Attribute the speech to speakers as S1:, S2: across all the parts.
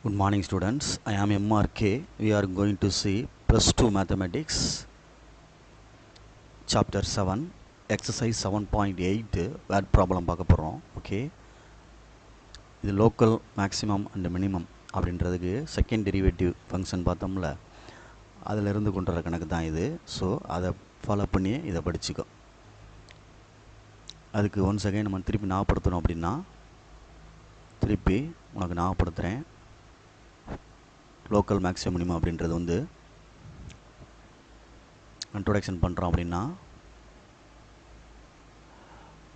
S1: Good morning students, I am MRK. We are going to see plus 2 mathematics chapter 7 exercise 7.8 word problem பார்க்க போகிறோம். Okay, இது local maximum and minimum அப்படின்றதுக்கு second derivative function பார்த்தோம்ல, அதிலிருந்து கொண்டு வர கணக்கு தான் இது. ஸோ அதை ஃபாலோ பண்ணி இதை படிச்சுக்கோ. அதுக்கு ஒன் செகண்ட் நம்ம திருப்பி ஞாபகப்படுத்தணும் அப்படின்னா திருப்பி உனக்கு ஞாபகப்படுத்துகிறேன். லோக்கல் மேக்ஸிமம் மினிமம் அப்படின்றது வந்து இன்ட்ரோடக்ஷன் பண்ணுறோம் அப்படின்னா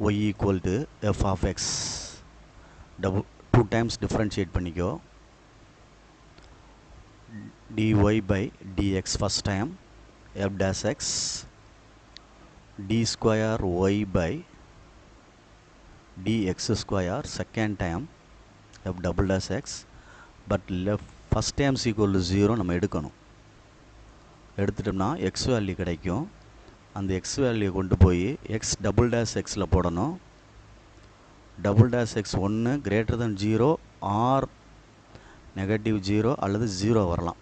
S1: y equal to f of x two times differentiate பண்ணிக்கோ. dy by dx first time f dash x d square y by dx square second time f double dash x but left first time equal to 0 நம்ம எடுக்கணும். எடுத்துட்டோம்னா x value கிடைக்கும். அந்த x value கொண்டு போய் x double dash எக்ஸில் போடணும். Double dash x 1 greater than 0 or negative 0 அல்லது 0 வரலாம்.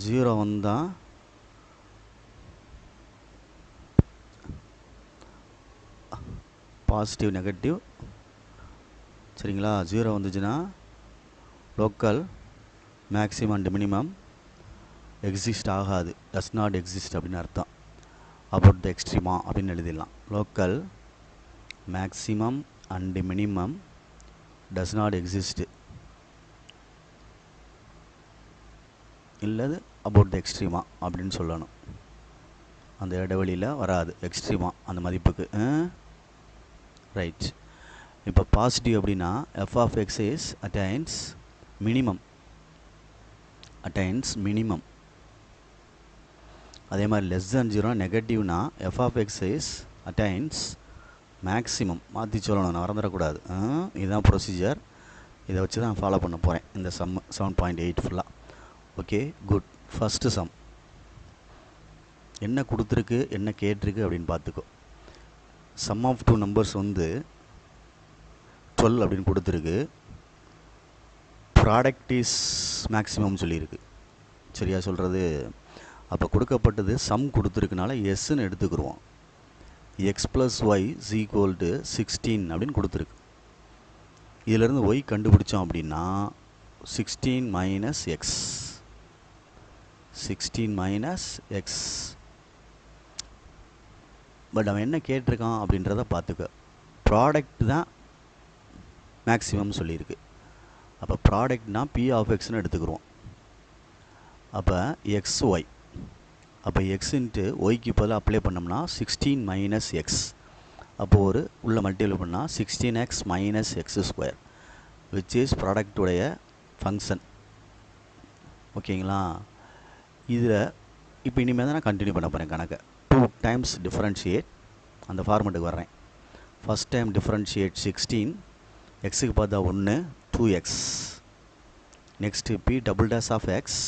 S1: 0 வந்தால் பாசிட்டிவ் நெகட்டிவ், சரிங்களா? 0 வந்துச்சுன்னா local maximum and minimum exist ஆகாது, டஸ் நாட் எக்ஸிஸ்ட் அப்படின்னு அர்த்தம். அபவுட் த எக்ஸ்ட்ரீமா அப்படின்னு எழுதிடலாம். Local maximum and minimum does not exist, இல்லது அபவுட் த எக்ஸ்ட்ரீமா அப்படின்னு சொல்லணும். அந்த இடைவெளியில் வராது எக்ஸ்ட்ரீமா அந்த மதிப்புக்கு. ரைட். இப்போ பாசிட்டிவ் அப்படின்னா f of x is attains minimum. அதே மாதிரி லெஸ் தேன் 0 நெகட்டிவ்னா f of x is attains maximum. மாற்றி சொல்லணும், நான் மறந்துடக்கூடாது. இதுதான் ப்ரொசீஜர். இதை வச்சு தான் ஃபாலோ பண்ண போகிறேன் இந்த 7.8 ஃபுல்லாக. Okay, good. ஃபஸ்ட்டு சம் என்ன கொடுத்துருக்கு, என்ன கேட்டிருக்கு அப்படின்னு பார்த்துக்கோ. சம் ஆஃப் டூ நம்பர்ஸ் வந்து 12 அப்படின்னு கொடுத்துருக்கு. ப்ராடக்ட் இஸ் மேக்ஸிமம் சொல்லியிருக்கு. சரியா சொல்கிறது? அப்போ கொடுக்கப்பட்டது சம் கொடுத்துருக்குனால எஸ்ன்னு எடுத்துக்கிடுவோம். X plus y is equal to 16 அப்படின்னு கொடுத்துருக்கு. இதிலேருந்து ஒய் கண்டுபிடிச்சோம் அப்படின்னா 16 மைனஸ் எக்ஸ். பட் அவன் என்ன கேட்டிருக்கான் அப்படின்றத பார்த்துக்க. ப்ராடக்ட் தான் மேக்ஸிமம் சொல்லியிருக்கு. அப்போ ப்ராடக்ட்னா பி ஆஃப் எக்ஸ்னு எடுத்துக்கிடுவோம். அப்போ எக்ஸ் ஒய், அப்போ எக்ஸ் இன்ட்டு ஒய்க்கு பதிலாக அப்ளை பண்ணோம்னா 16 மைனஸ் எக்ஸ். அப்போது ஒரு உள்ள மல்டிபிள் பண்ணால் 16x minus x square which is ப்ராடக்டுடைய ஃபங்க்ஷன். ஓகேங்களா? இதில் இப்போ இனிமேல் தான் நான் கண்டினியூ பண்ண போகிறேன் கணக்கை. 2 டைம்ஸ் டிஃப்ரென்ஷியேட், அந்த ஃபார்மெட்டுக்கு வர்றேன். ஃபஸ்ட் டைம் டிஃப்ரென்ஷியேட் 16, எக்ஸுக்கு பார்த்தா 1 2x. Next P double dash of x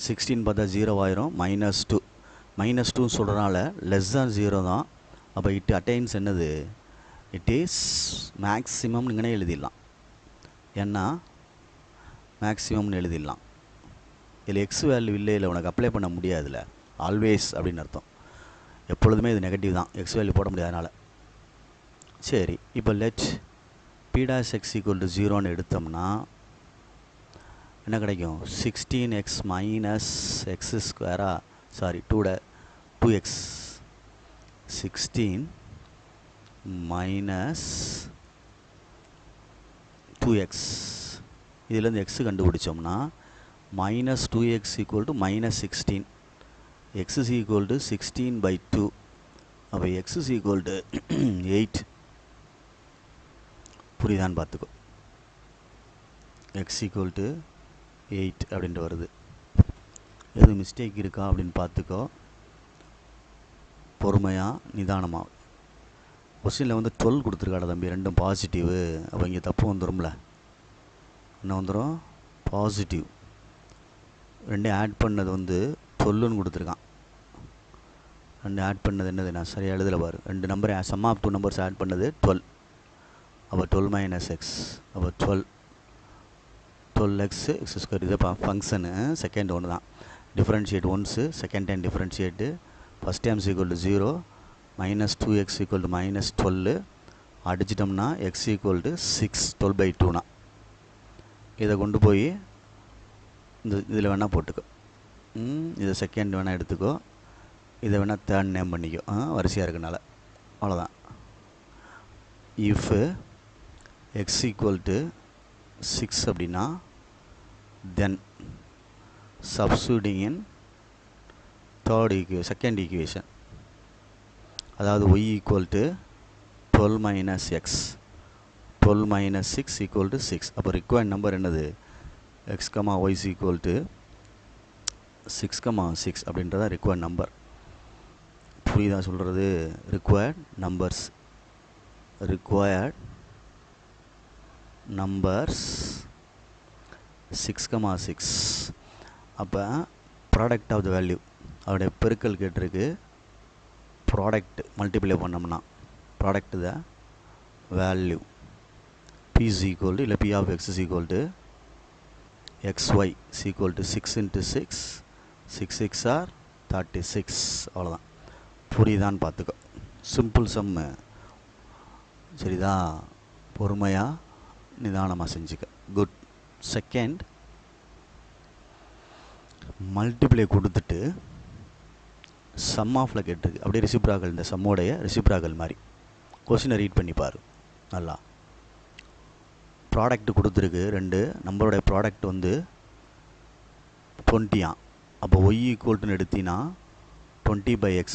S1: 16 பார்த்தா 0 ஆயிரும், -2 சொல்கிறனால லெஸ் தான் 0 தான். அப்போ இட் அட்டைன்ஸ் என்னது, இட் இஸ் மேக்ஸிமம்னு இங்கே எழுதிடலாம். ஏன்னா மேக்ஸிமம்னு எழுதிடலாம். இதில் எக்ஸ் வேல்யூ இல்லை உனக்கு அப்ளை பண்ண முடியாதுல்ல, ஆல்வேஸ் அப்படின்னு அர்த்தம். எப்பொழுதுமே இது நெகட்டிவ் தான், எக்ஸ் வேல்யூ போட முடியாதனால. சரி, இப்போ let p dash x equal to 0ன்னு எடுத்தோம்னா என்ன கிடைக்கும்? 16x மைனஸ் எக்ஸ் ஸ்கொயரா, சாரி 2x. 16 minus 2x. இதிலேருந்து எக்ஸு கண்டுபிடிச்சோம்னா minus 2x equal to minus 16. X is equal to 16/2. அப்போ எக்ஸ் இஸ் ஈக்குவல் டு 8. புரியுதான்னு பார்த்துக்கோ. எக்ஸ் ஈக்குவல் டு 8 அப்படின்ட்டு வருது. எதுவும் மிஸ்டேக் இருக்கா அப்படின்னு பார்த்துக்கோ, பொறுமையாக நிதானமாக. கொஸ்டினில் வந்து 12 கொடுத்துருக்காடா தம்பி, ரெண்டும் பாசிட்டிவு. அப்போ இங்கே தப்பு வந்துடும்ல, என்ன வந்துடும்? பாசிட்டிவ். ரெண்டும் ஆட் பண்ணது வந்து 12ன்னு கொடுத்துருக்கான். ரெண்டு ஆட் பண்ணது என்னது, நான் சரியாக எழுதலை பாரு. ரெண்டு number sum of two numbers add பண்ணது 12. அப்போ 12 மைனஸ் எக்ஸ், அப்போ 12x எக்ஸ் ஸ்கொயர். இது ஃபங்க்ஷனு செகண்ட் ஒன்று தான். Differentiate once, second time differentiate, first times equal to 0, minus 2x equal to minus 12 அடிச்சிட்டோம்னா எக்ஸ் ஈக்குவல் டு 6, 12/2னா இதை கொண்டு போய் இதில் வேணால் போட்டுக்கோ. இதை செகண்ட் வேணால் எடுத்துக்கோ, இதை வேணால் தேர்ட் நேம் பண்ணிக்கோ, வரிசையாக இருக்கனால. அவ்வளோதான். இஃப் எக்ஸ் ஈக்குவல் டு 6 அப்படின்னா then substituting in second equation, அதாவது y equal to 12 minus x, 12 minus 6 equal to 6. அப்போ ரிக்வயர்ட் நம்பர் என்னது? X comma y is equal to 6,6 அப்படின்றத ரிக்வயர்ட் நம்பர். புரியுதா சொல்கிறது? Required numbers 6,6. அப்போ ப்ராடக்ட் ஆஃப் த வேல்யூ அவருடைய பெருக்கல் கேட்டிருக்கு. ப்ராடக்ட் மல்டிப்ளை பண்ணோம்னா product the value p is equal to, இல்லை p of x is equal to xy is equal to 6 × 6, 6 6 R 36. அவ்வளோதான். புரியுதான்னு பார்த்துக்கோ. சிம்பிள் சம்மு. சரிதா? பொறுமையாக நிதானமாக செஞ்சுக்க. குட். செகண்ட், மல்டிப்ளை கொடுத்துட்டு சம் ஆஃபில் கேட்டிருக்கு. அப்படியே ரெசிப்ராக்கல், இந்த சம்மோடைய ரெசிப்ராக்கல் மாதிரி கொஸ்டினை ரீட் பண்ணி பாரு நல்லா. ப்ராடக்ட் கொடுத்துருக்கு, ரெண்டு நம்பருடைய ப்ராடக்ட் வந்து 20. அப்போ ஒய் ஈக்குவல்ட்டுன்னு எடுத்தினா 20/x,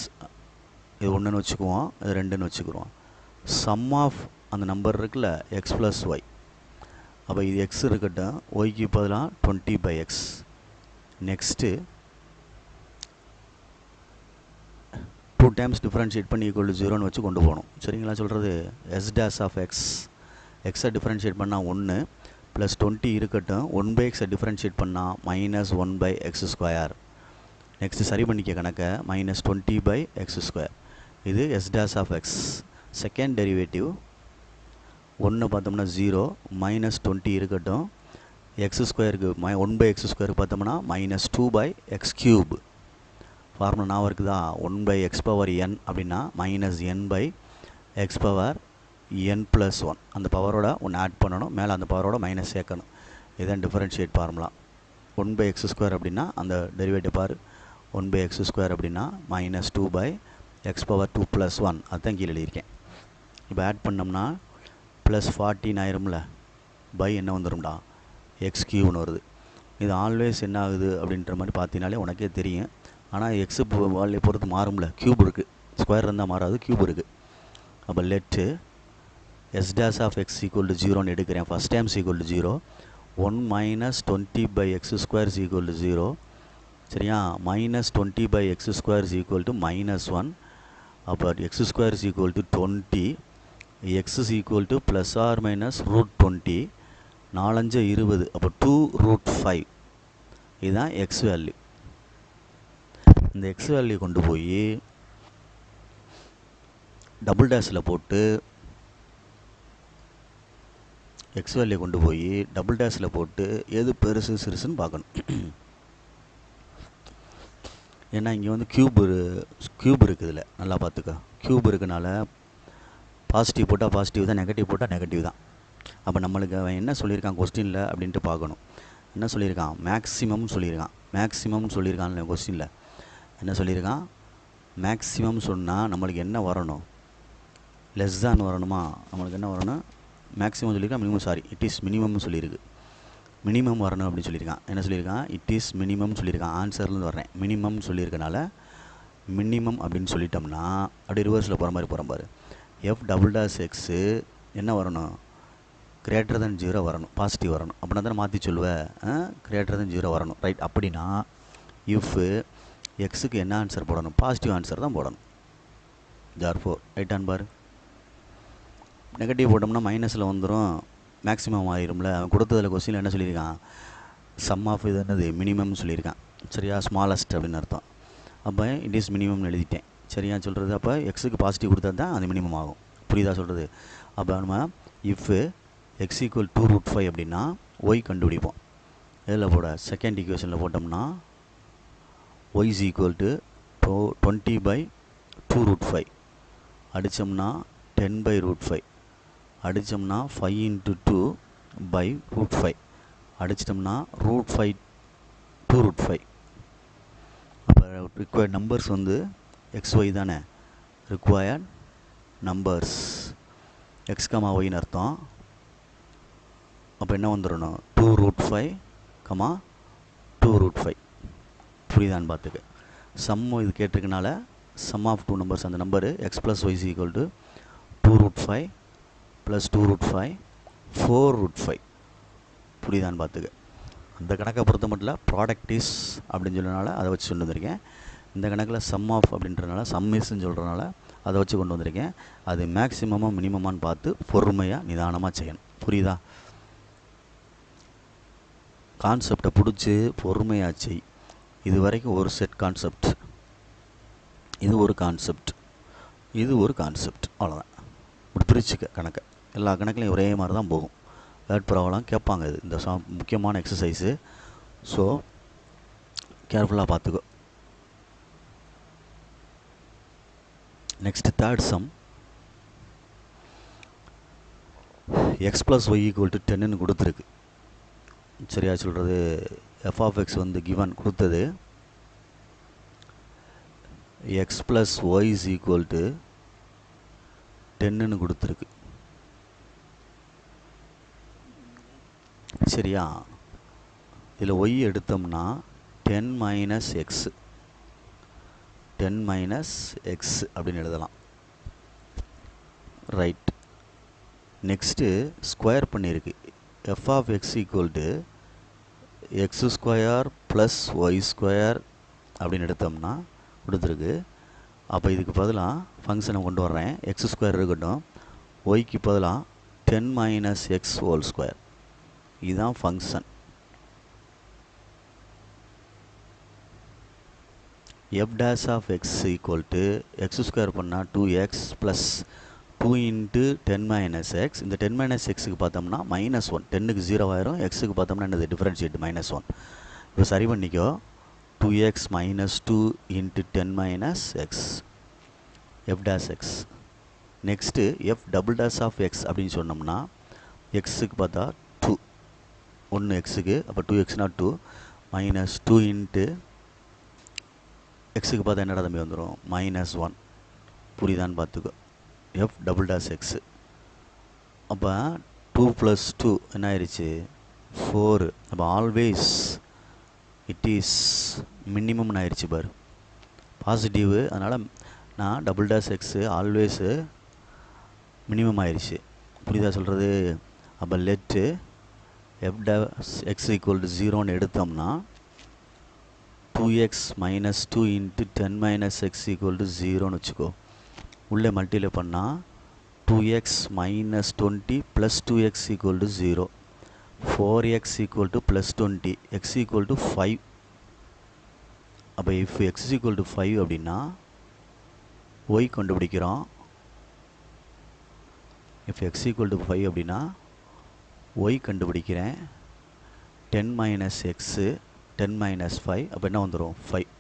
S1: இது ஒன்றுன்னு வச்சுக்குவோம், இது 2ன்னு வச்சுக்குவோம். சம் ஆஃப் அந்த நம்பர் இருக்குல்ல எக்ஸ் ப்ளஸ் ஒய், அப்போ இது எக்ஸ் இருக்கட்டும், ஒய்க்கு பதிலாக 20/x. நெக்ஸ்ட்டு 2 டைம்ஸ் டிஃப்ரென்ஷியேட் பண்ணி ஈக்குவல் டு 0ன்னு வச்சு கொண்டு போகணும். சரிங்களா சொல்கிறது? எஸ் டேஸ் ஆஃப் எக்ஸ், எக்ஸை டிஃப்ரென்ஷியேட் பண்ணால் 1 ப்ளஸ் 20 இருக்கட்டும், 1/xஐ டிஃப்ரென்ஷியேட் பண்ணால் மைனஸ் 1/x². நெக்ஸ்ட்டு சரி பண்ணிக்க கணக்கை, மைனஸ் 20/x². இது S dash of x. Second derivative 1 பார்த்தோம்னா 0, மைனஸ் 20 இருக்கட்டும், x²க்கு 1/x² பார்த்தோம்னா மைனஸ் 2/x³. ஃபார்முலா நான் இருக்குதா? 1/x⁴n அப்படின்னா மைனஸ் n/x⁴n+1. அந்த பவரோட ஒன்று ஆட் பண்ணணும், மேலே அந்த பவரோட மைனஸ் சேர்க்கணும். இதுதான் டிஃபரன்ஷியேட் ஃபார்முலா. 1/x² அப்படின்னா அந்த டெரிவேட்டிவ் பாரு, 1/x² அப்படின்னா மைனஸ் 2/x⁴2+1. அதுதான் கீழே எழுதியிருக்கேன். இப்போ ஆட் பண்ணோம்னா ப்ளஸ் 14 ஆயிரும்ல, பை என்ன வந்துடும்டா? x³ வருது. இது ஆல்வேஸ் என்ன ஆகுது அப்படின்ற மாதிரி பார்த்தீங்கனாலே உனக்கே தெரியும். ஆனால் எக்ஸு வேல்யூ பொறுத்து மாறும்ல, க்யூப் இருக்குது, ஸ்கொயர் இருந்தால் மாறாது, க்யூப் இருக்குது. அப்போ let s dash of x equal to 0ன்னு எடுக்கிறேன். First times equal to 0, 1 minus 20/x² is equal to 0. சரியா? Minus 20/x² is equal to -1. அப்போ x² is equal to 20, x is equal to plus or minus √20, 4 5 20, அப்போ 2√5. இதுதான் x value. இந்த x value கொண்டு போய் double டேஷில் போட்டு, எக்ஸ் வேல்யூ கொண்டு போய் டபுள் டேஷில் போட்டு எது பெருசு சிறுசுன்னு பார்க்கணும். ஏன்னா இங்கே வந்து க்யூப் இருக்குது, இதில் நல்லா பார்த்துக்க. க்யூப் இருக்கனால பாசிட்டிவ் போட்டால் பாசிட்டிவ் தான், நெகட்டிவ் போட்டால் நெகட்டிவ் தான். அப்போ நம்மளுக்கு அவன் என்ன சொல்லியிருக்கான் கொஸ்டினில் அப்படின்ட்டு பார்க்கணும். என்ன சொல்லியிருக்கான்? மேக்ஸிமம் சொல்லியிருக்கான். மேக்ஸிமம் சொல்லியிருக்கான் கொஸ்டினில். என்ன சொல்லியிருக்கான்? மேக்ஸிமம் சொன்னால் நம்மளுக்கு என்ன வரணும்? லெஸ் தான் வரணுமா? நம்மளுக்கு என்ன வரணும்? மேக்ஸிமம் சொல்லியிருக்கான், மினிமம் இட் இஸ் மினிமம்னு சொல்லியிருக்கு. மினிமம் வரணும் அப்படின்னு சொல்லியிருக்கான். என்ன சொல்லியிருக்கான்? இட் இஸ் மினிமம் சொல்லியிருக்கான். ஆன்சர்லேருந்து வர்றேன். மினிமம் சொல்லியிருக்கனால மினிமம் அப்படின்னு சொல்லிட்டோம்னா அப்படியே ரிவர்ஸில் போகிற மாதிரி போகிற பாரு. f'(x) என்ன வரணும்? கிரேட்டர் தென் 0 வரணும், பாசிட்டிவ் வரணும். அப்படின்னா தானே மாற்றி சொல்லுவேன், கிரேட்டர் தென் 0 வரணும். ரைட்? அப்படின்னா இஃப் எக்ஸுக்கு என்ன ஆன்சர் போடணும்? பாசிட்டிவ் ஆன்சர் தான் போடணும். therefore ரைட்டான் பாரு. நெகட்டிவ் போட்டோம்னா மைனஸில் வந்துடும், மேக்ஸிமம் ஆயிரும்ல. அவன் கொடுத்ததில் கொஸ்டினில் என்ன சொல்லியிருக்கான்? சம் ஆஃப் இது என்னது? மினிமம் சொல்லியிருக்கான். சரியா? ஸ்மாலஸ்ட் அப்படின்னு அர்த்தம். அப்போ இட் இஸ் மினிமம்னு எழுதிட்டேன். சரியா சொல்கிறது? அப்போ எக்ஸுக்கு பாசிட்டிவ் கொடுத்தா தான் அது மினிமம் ஆகும். புரியுதா சொல்கிறது? அப்போ நம்ம இஃப் எக்ஸ் ஈக்குவல் 2√5 அப்படின்னா ஒய் கண்டுபிடிப்போம். இதில் போட செகண்ட் ஈக்குவேஷனில் போட்டோம்னா ஒய் இஸ் ஈக்குவல் டு 20/2√5 அடித்தோம்னா 10/√5 அடித்தோம்னா 5 × 2/√5 அடிச்சிட்டோம்னா √5 2√5. அப்போ ரிக்வயர்ட் நம்பர்ஸ் வந்து XY தானே, ரிக்வயர்ட் நம்பர்ஸ் எக்ஸ் கமா ஒய்னு அர்த்தம். அப்போ என்ன வந்துடணும் 2√5, 2√5. புரியுதான்னு பார்த்துக்க. சம் இது கேட்டிருக்கனால சம் ஆஃப் 2 நம்பர்ஸ், அந்த number x plus y is equal to 2√5 plus 2√5 4√5. புரியுதான்னு பார்த்துக்க. அந்த கணக்கை பொறுத்த மட்டும் இல்லை, ப்ராடக்ட் இஸ் அப்படின்னு சொல்கிறனால அதை வச்சு கொண்டு வந்திருக்கேன். இந்த கணக்கில் சம் ஆஃப் அப்படின்றனால சம் இஸ்ன்னு சொல்கிறனால அதை வச்சு கொண்டு வந்திருக்கேன். அது மேக்ஸிமமாக மினிமமானு பார்த்து பொறுமையாக நிதானமாக செய்யணும். புரியுதா? கான்செப்டை பிடிச்சி பொறுமையாக செய். இது வரைக்கும் ஒரு செட் கான்செப்ட், இது ஒரு கான்செப்ட், இது ஒரு கான்செப்ட், அவ்வளோதான். இப்படி பிரிச்சுக்க கணக்கை. எல்லா கணக்குலையும் ஒரே மாதிரி தான் போகும். வேர்ட் ப்ராப்ளம் கேட்பாங்க. இது இந்த முக்கியமான எக்ஸசைஸு. ஸோ கேர்ஃபுல்லாக பார்த்துக்கோ. Next third sum. X plus y equal to 10ன்னு கொடுத்துருக்கு. சரியா சொல்கிறது? எஃப் ஆஃப் எக்ஸ் வந்து கிவன் கொடுத்தது x plus y is equal to 10ன்னு கொடுத்துருக்கு. சரியா? இதில் ஒய் எடுத்தோம்னா 10 மைனஸ் எக்ஸ், 10 மைனஸ் எக்ஸ் அப்படின்னு எழுதலாம். ரைட். நெக்ஸ்ட்டு ஸ்கொயர் பண்ணியிருக்கு. F of x equal to x square plus y square அப்படின்னு எடுத்தோம்னா கொடுத்துருக்கு. அப்போ இதுக்கு பதிலாக ஃபங்க்ஷனை கொண்டு வர்றேன். எக்ஸ் ஸ்கொயர் இருக்கட்டும், ஒய்க்கு பதிலாக 10 மைனஸ் எக்ஸ் ஹோல் ஸ்கொயர். இதுதான் function. F dash of x equal to x square பண்ணால் 2x plus 2 into 10 minus X. இந்த 10 மைனஸ் எக்ஸுக்கு பார்த்தோம்னா -1, 10க்கு 0 ஆயிரும். எக்ஸுக்கு பார்த்தோம்னா என்னது டிஃபரன்ஷியேட் -1. இப்போ சரி பண்ணிக்கோ. 2x minus 2 into 10 minus x f dash x. Next f double dash of x அப்படின்னு சொன்னோம்னா எக்ஸுக்கு பார்த்தா 2, 1 எக்ஸுக்கு, அப்போ 2xனா 2 மைனஸ் 2 இன்ட்டு எக்ஸுக்கு பார்த்தா என்னடா தம்பி வந்துடும் -1. புரியுதான்னு பார்த்துக்கோ. F double dash x. அப்போ 2 + 2 என்ன ஆயிடுச்சு 4. அப்போ ஆல்வேஸ் இட் இஸ் மினிமம்னு ஆயிடுச்சு பாரு, பாசிட்டிவ். அதனால் நான் double dash x always minimum ஆயிடுச்சு. புரியுதா சொல்கிறது? அப்போ let f dash x equal to 0ன்னு எடுத்தோம்னா 2x minus 2 into 10 minus x equal to 0ன்னு வச்சுக்கோ. உள்ளே மல்டிப்ளை பண்ணால் 2x minus 20 plus 2x equal to 0, 4x equal to plus 20, x equal to 5. அப்போ இஃப் x ஈக்குவல் டு 5 அப்படின்னா y கண்டுபிடிக்கிறோம். If x equal to 5 அப்படின்னா y கண்டுபிடிக்கிறேன். 10 minus x 10 minus 5, அப்போ என்ன வந்துடும் 5.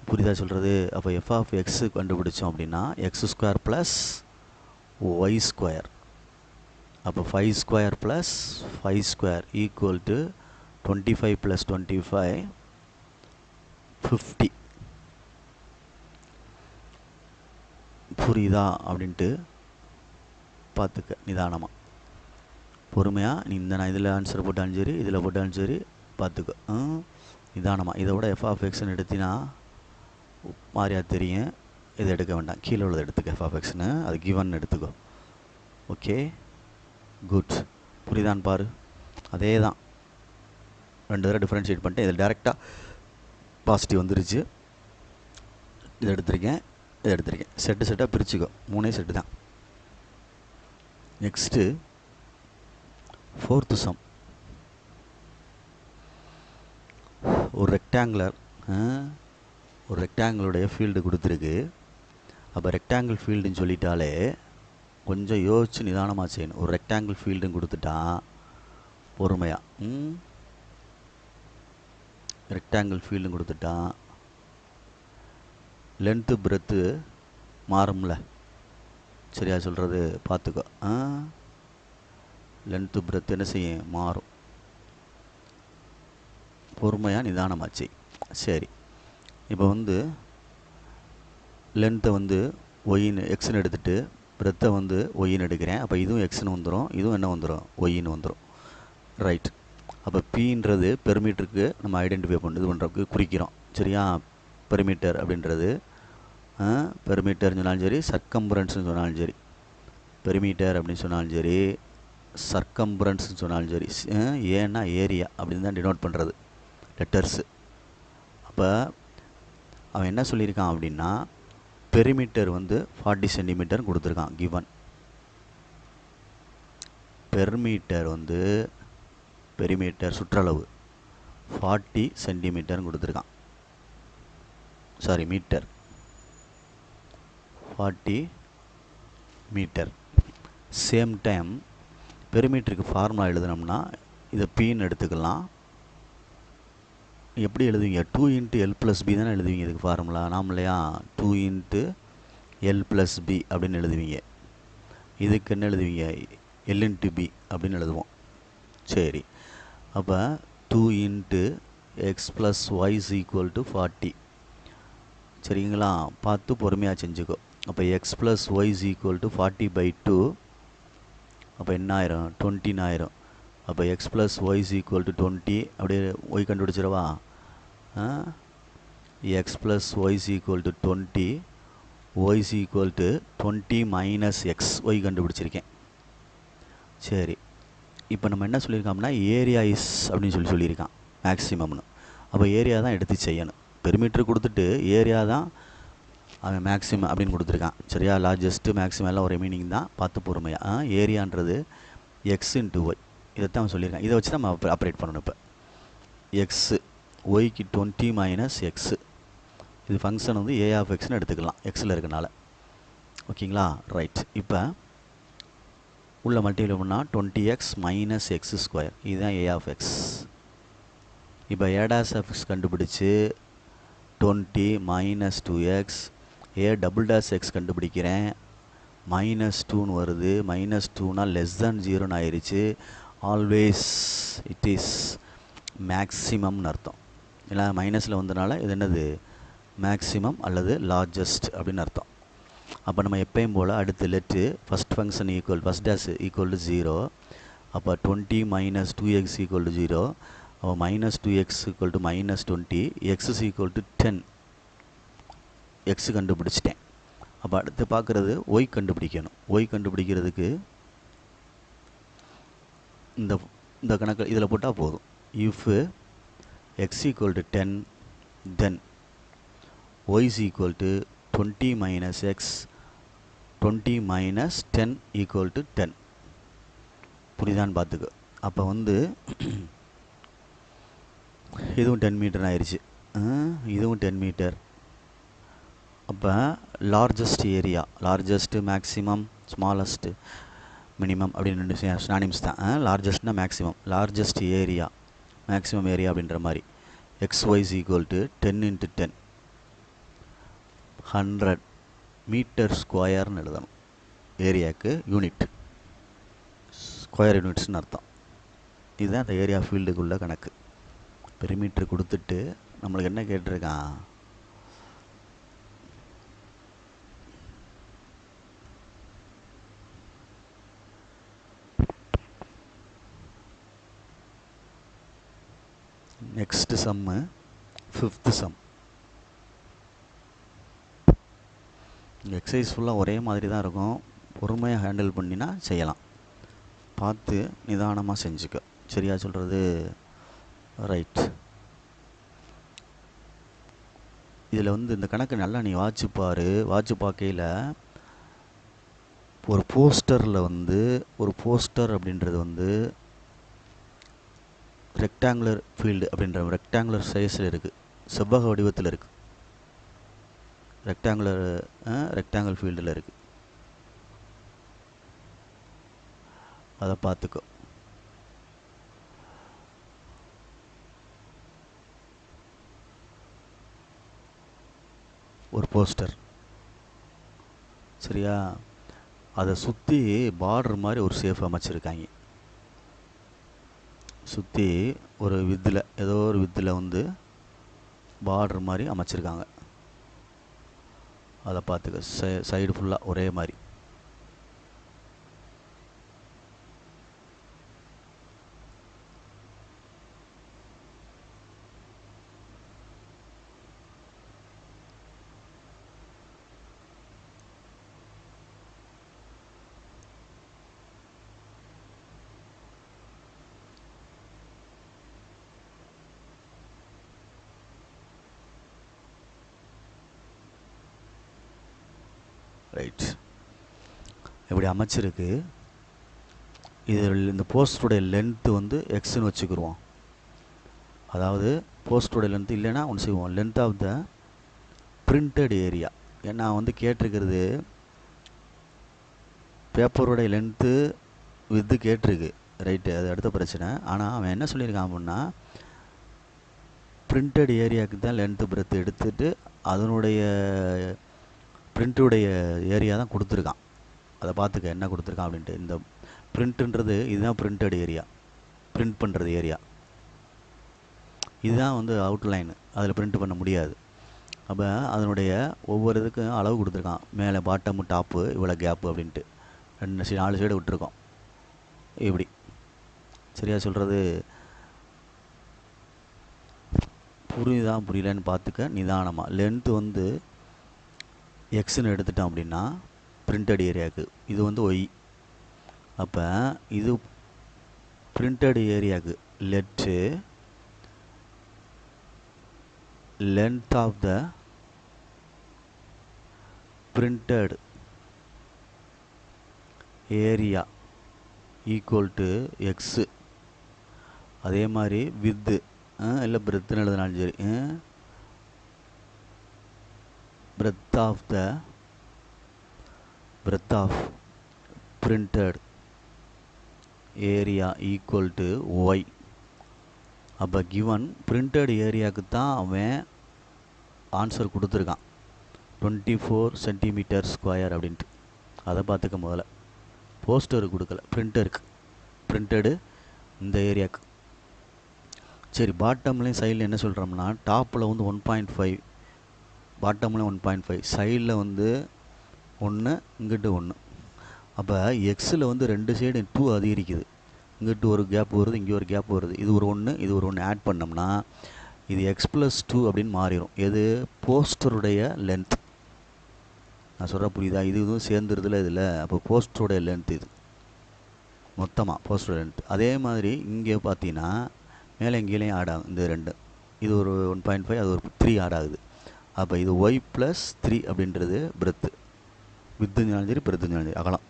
S1: புரியுதா சொல்கிறது? அப்போ எஃப் ஆஃப் எக்ஸு கண்டுபிடிச்சோம் அப்படின்னா x square plus y square. அப்போ 5 square plus 5 square equal to 25 plus 25 50. புரியுதா அப்படின்ட்டு பார்த்துக்க நிதானமாக பொறுமையாக. நீ நான் இதில் ஆன்சர் போட்டாலும் சரி, இதில் போட்டாலும் சரி பார்த்துக்கோ நிதானமாக. இதை விட எஃப் ஆஃப் எக்ஸ்ன்னு எடுத்தினா மாதிரியா தெரியும். இதை எடுக்க வேண்டாம், கீழே உள்ளதை எடுத்துக்க. எஃப் ஆஃப் எக்ஸ்னு அது கிவன் எடுத்துக்கோ. Okay, good. புரியுதான்னு பாரு. அதே தான் 2 தடவை டிஃப்ரென்ஷியேட் பண்ணிட்டு இதில் டேரெக்டாக பாசிட்டிவ் வந்துருச்சு. இதை எடுத்திருக்கேன், இதை எடுத்திருக்கேன். செட்டாக பிரிச்சுக்கோ. 3 செட்டு தான். Next 4th sum. ஒரு ரெக்டாங்குலருடைய ஃபீல்டு கொடுத்துருக்கு. அப்போ ரெக்டாங்கிள் ஃபீல்டுன்னு சொல்லிட்டாலே கொஞ்சம் யோசிச்சு நிதானமாக செய்யணும். ஒரு ரெக்டாங்கிள் ஃபீல்டுன்னு கொடுத்துட்டா பொறுமையாக ரெக்டாங்கிள் ஃபீல்டுன்னு கொடுத்துட்டா லென்த்து பிரெத்து மாறும்ல, சரியா சொல்கிறது பார்த்துக்கோ. லென்த்து பிரெத்து என்ன செய்யும், மாறும். பொறுமையாக நிதானமாச்சு. சரி, இப்போ வந்து லென்த்தை வந்து ஒயின்னு எக்ஸ்ன்னு எடுத்துகிட்டு பிரெத்தை வந்து ஒயின்னு எடுக்கிறேன். அப்போ இதுவும் எக்ஸ்ன்னு வந்துடும், இதுவும் என்ன வந்துடும், ஒயின்னு வந்துடும். ரைட். அப்போ பீன்றது பெர்மீட்டருக்கு நம்ம ஐடென்டிஃபை பண்ணி இது பண்ணுறதுக்கு குறிக்கிறோம். சரியா, பெர்மீட்டர் அப்படின்றது பெர்மீட்டர்னு சொன்னாலும் சரி, சர்க்கம்பரன்ஸ்னு சொன்னாலும் சரி, பெர்மீட்டர் அப்படின்னு சொன்னாலும் சரி, சர்க்கம்பரன்ஸ்னு சொன்னாலும் சரி, ஏன்னா ஏரியா அப்படின்னு தான் டினோட் பண்ணுறது லெட்டர்ஸு. அப்போ அவன் என்ன சொல்லியிருக்கான் அப்படின்னா, பெரிமீட்டர் வந்து 40 சென்டிமீட்டர் கொடுத்துருக்கான் கிவன். பெர்மீட்டர் வந்து பெரிமீட்டர் சுற்றளவு 40 சென்டிமீட்டர் கொடுத்துருக்கான். Sorry, metre, 40 metre. Same time பெரிமீட்டருக்கு ஃபார்முலா எழுதுனோம்னா இதை பீன்னு எடுத்துக்கலாம். எப்படி எழுதுவீங்க, 2 × L+B தானே எழுதுவீங்க இதுக்கு ஃபார்முலா. நாம் இல்லையா 2 × L+B அப்படின்னு எழுதுவீங்க. இதுக்கு என்ன எழுதுவீங்க, L × B அப்படின்னு எழுதுவோம். சரி, அப்போ 2 × x + y = 40. சரிங்களா, பார்த்து பொறுமையாக செஞ்சுக்கோ. அப்போ x + y = 40/2. அப்போ என்ன ஆயிரும், 20 ஆயிரும். அப்போ x + y = 20. அப்படியே y கண்டுபிடிச்சிடவா. x + y = 20, y = 20 - x, y கண்டுபிடிச்சிருக்கேன். சரி, இப்போ நம்ம என்ன சொல்லியிருக்கோம்னா ஏரியா இஸ் அப்படின்னு சொல்லியிருக்கான் மேக்ஸிமம்னு. அப்போ ஏரியா தான் எடுத்து செய்யணும். பெரிமீட்டர் கொடுத்துட்டு ஏரியா தான் அவன் மேக்ஸிமம் அப்படின்னு கொடுத்துருக்கான். சரியா, லார்ஜஸ்ட்டு மேக்ஸிமம் எல்லாம் ஒரே மீனிங் தான், பார்த்து பொறுமையாக. ஏரியான்றது x × y, இதைத்தான் அவன் சொல்லியிருக்கான். இதை வச்சு நம்ம ஆப்ரேட் பண்ணணும். இப்போ எக்ஸு ஒய்க்கு 20 - x, இது ஃபங்க்ஷன் வந்து a(x)ன்னு எடுத்துக்கலாம், எக்ஸில் இருக்கனால. ஓகேங்களா, ரைட். இப்போ உள்ள மல்டிப்ளை பண்ணால் 20x - x², இதுதான் a(x). இப்போ a'(x) கண்டுபிடிச்சு 20 - 2x, a'(x) கண்டுபிடிக்கிறேன், -2ன்னு வருது. -2னா <0 ஆயிடுச்சு. ஆல்வேஸ் இட் இஸ் மேக்ஸிமம்னு அர்த்தம். இல்லை, மைனஸில் வந்தனால இது என்னது, மேக்ஸிமம் அல்லது லார்ஜஸ்ட் அப்படின்னு அர்த்தம். அப்போ நம்ம எப்பயும் போல் அடுத்த laddu first function first days = 0. அப்போ 20 - 2x = 0. அப்போ -2x = -20, x = 10. எக்ஸ் கண்டுபிடிச்சிட்டேன். அப்போ அடுத்து பார்க்குறது ஒய் கண்டுபிடிக்கணும். ஒய் கண்டுபிடிக்கிறதுக்கு இந்த கணக்கு இதில் போட்டால் போதும். If x = 10, then y = 20 - x, 20 - 10 = 10. புரியுதான்னு பார்த்துக்க. அப்போ வந்து இதுவும் 10 மீட்டர் ஆயிடுச்சு, இதுவும் 10 மீட்டர். அப்போ largest area, largest maximum, smallest minimum அப்படின்னு 2 சினானிம்ஸ் தான். லார்ஜஸ்ட்னா maximum, largest area, maximum area அப்படின்ற மாதிரி. xy = 10 × 10, 100 மீட்டர்² எழுதணும். ஏரியாவுக்கு யூனிட், ஸ்கொயர் யூனிட்ஸ்னு அர்த்தம். இதுதான் அந்த ஏரியா ஃபீல்டுக்குள்ள கணக்கு. பெரிமீட்டர் கொடுத்துட்டு நம்மளுக்கு என்ன கேட்டிருக்கான், நெக்ஸ்ட்டு சம்மு 5th சம். எக்ஸசைஸ் ஃபுல்லாக ஒரே மாதிரி தான் இருக்கும். பொறுமையாக ஹேண்டில் பண்ணினா செய்யலாம். பார்த்து நிதானமாக செஞ்சுக்க, சரியா சொல்கிறது. ரைட். இதில் வந்து இந்த கணக்கு நல்லா நீ வாட்சுப்பார். வாட்சு பார்க்கையில் ஒரு போஸ்டரில் வந்து ஒரு போஸ்டர் அப்படின்றது வந்து ரெக்டாங்குலர் ஃபீல்டு அப்படின்ற ரெக்டாங்குலர் சைஸில் இருக்குது, செவ்வக வடிவத்தில் இருக்குது. ரெக்டாங்குலர் ஃபீல்டில் இருக்குது. அதை பார்த்துக்கோ. ஒரு போஸ்டர் சரியா, அதை சுற்றி பார்டர் மாதிரி ஒரு சேஃப் அமைச்சிருக்காங்க. சுற்றி ஒரு வித்தில் ஏதோ ஒரு வித்தில் வந்து பார்டர் மாதிரி அமைச்சிருக்காங்க. அதை பார்த்துக்க. சைடு ஃபுல்லாக ஒரே மாதிரி. ரைட், இப்படி அமைச்சிருக்கு. இதில் இந்த போஸ்டருடைய லென்த்து வந்து எக்ஸ்ன்னு வச்சுக்கிடுவோம். அதாவது போஸ்டருடைய லென்த்து இல்லைன்னா ஒன்று செய்வோம், length of the printed area. ஏன்னா வந்து கேட்டிருக்கிறது பேப்பருடைய லென்த்து வித்து கேட்டிருக்கு. ரைட்டு, அது அடுத்த பிரச்சனை. ஆனால் அவன் என்ன சொல்லியிருக்கான் அப்படின்னா, பிரிண்டட் ஏரியாவுக்கு தான் லென்த்து பிரெத்து எடுத்துகிட்டு அதனுடைய பிரிண்ட்டுடைய ஏரியா தான் கொடுத்துருக்கான். அதை பார்த்துக்க என்ன கொடுத்துருக்கான் அப்படின்ட்டு. இந்த பிரிண்ட்டுன்றது இதுதான் பிரிண்டட் ஏரியா, பிரிண்ட் பண்ணுறது ஏரியா. இதுதான் வந்து அவுட்லைனு, அதில் பிரிண்ட் பண்ண முடியாது. அப்போ அதனுடைய ஒவ்வொரு இதுக்கும் அளவு கொடுத்துருக்கான். மேலே பாட்டமு டாப்பு இவ்வளோ கேப்பு அப்படின்ட்டு 4 சைடு விட்டுருக்கோம். இப்படி சரியா சொல்கிறது புரியுதான் புரியலன்னு பார்த்துக்க நிதானமாக. லென்த்து வந்து எக்ஸ்ன்னு எடுத்துட்டோம் அப்படின்னா பிரிண்டட் ஏரியாவுக்கு இது வந்து ஒய். அப்போ இது பிரிண்டட் ஏரியாவுக்கு let length of the printed area equal to x. அதே மாதிரி வித்து இல்லை பிரெத்துன்னு எழுதினாலும் சரி, breadth of printed area equal to y. அப்போ given printed ஏரியாவுக்கு தான் அவன் ஆன்சர் கொடுத்துருக்கான் 24 சென்டிமீட்டர் ஸ்கொயர் அப்படின்ட்டு. அதை பார்த்துக்க. முதல்ல போஸ்டருக்கு கொடுக்கல, பிரிண்டருக்கு. பிரிண்டடு இந்த ஏரியாவுக்கு. சரி, பாட்டம்லேயும் சைடில் என்ன சொல்கிறோம்னா, டாப்பில் வந்து 1.5, பாட்டமில் 1.5, சைடில் வந்து 1, இங்கிட்டு 1. அப்போ எக்ஸில் வந்து 2 சைடு 2 அதிகரிக்குது. இங்கிட்டு ஒரு கேப் வருது, இங்கே ஒரு கேப் வருது. இது ஒரு 1, இது ஒரு 1 ஆட் பண்ணோம்னா இது x+2 அப்படின்னு மாறிடும். எது? போஸ்டருடைய லென்த். நான் சொல்கிற புரியுதா? இதுவும் சேர்ந்துருதுல இதில். அப்போ போஸ்டருடைய லென்த் இது மொத்தமாக போஸ்டர் லென்த். அதே மாதிரி இங்கே பார்த்தீங்கன்னா மேலே இங்கேயும் ஆட் ஆகும். இந்த 2 இது ஒரு 1.5, அது ஒரு 3 ஆட் ஆகுது. அப்போ இது y+3 அப்படின்றது பிரெத்து. வித்துஞ்சாலும் சரி பிரெத்துஞ்சாலும் சரி அகலம்.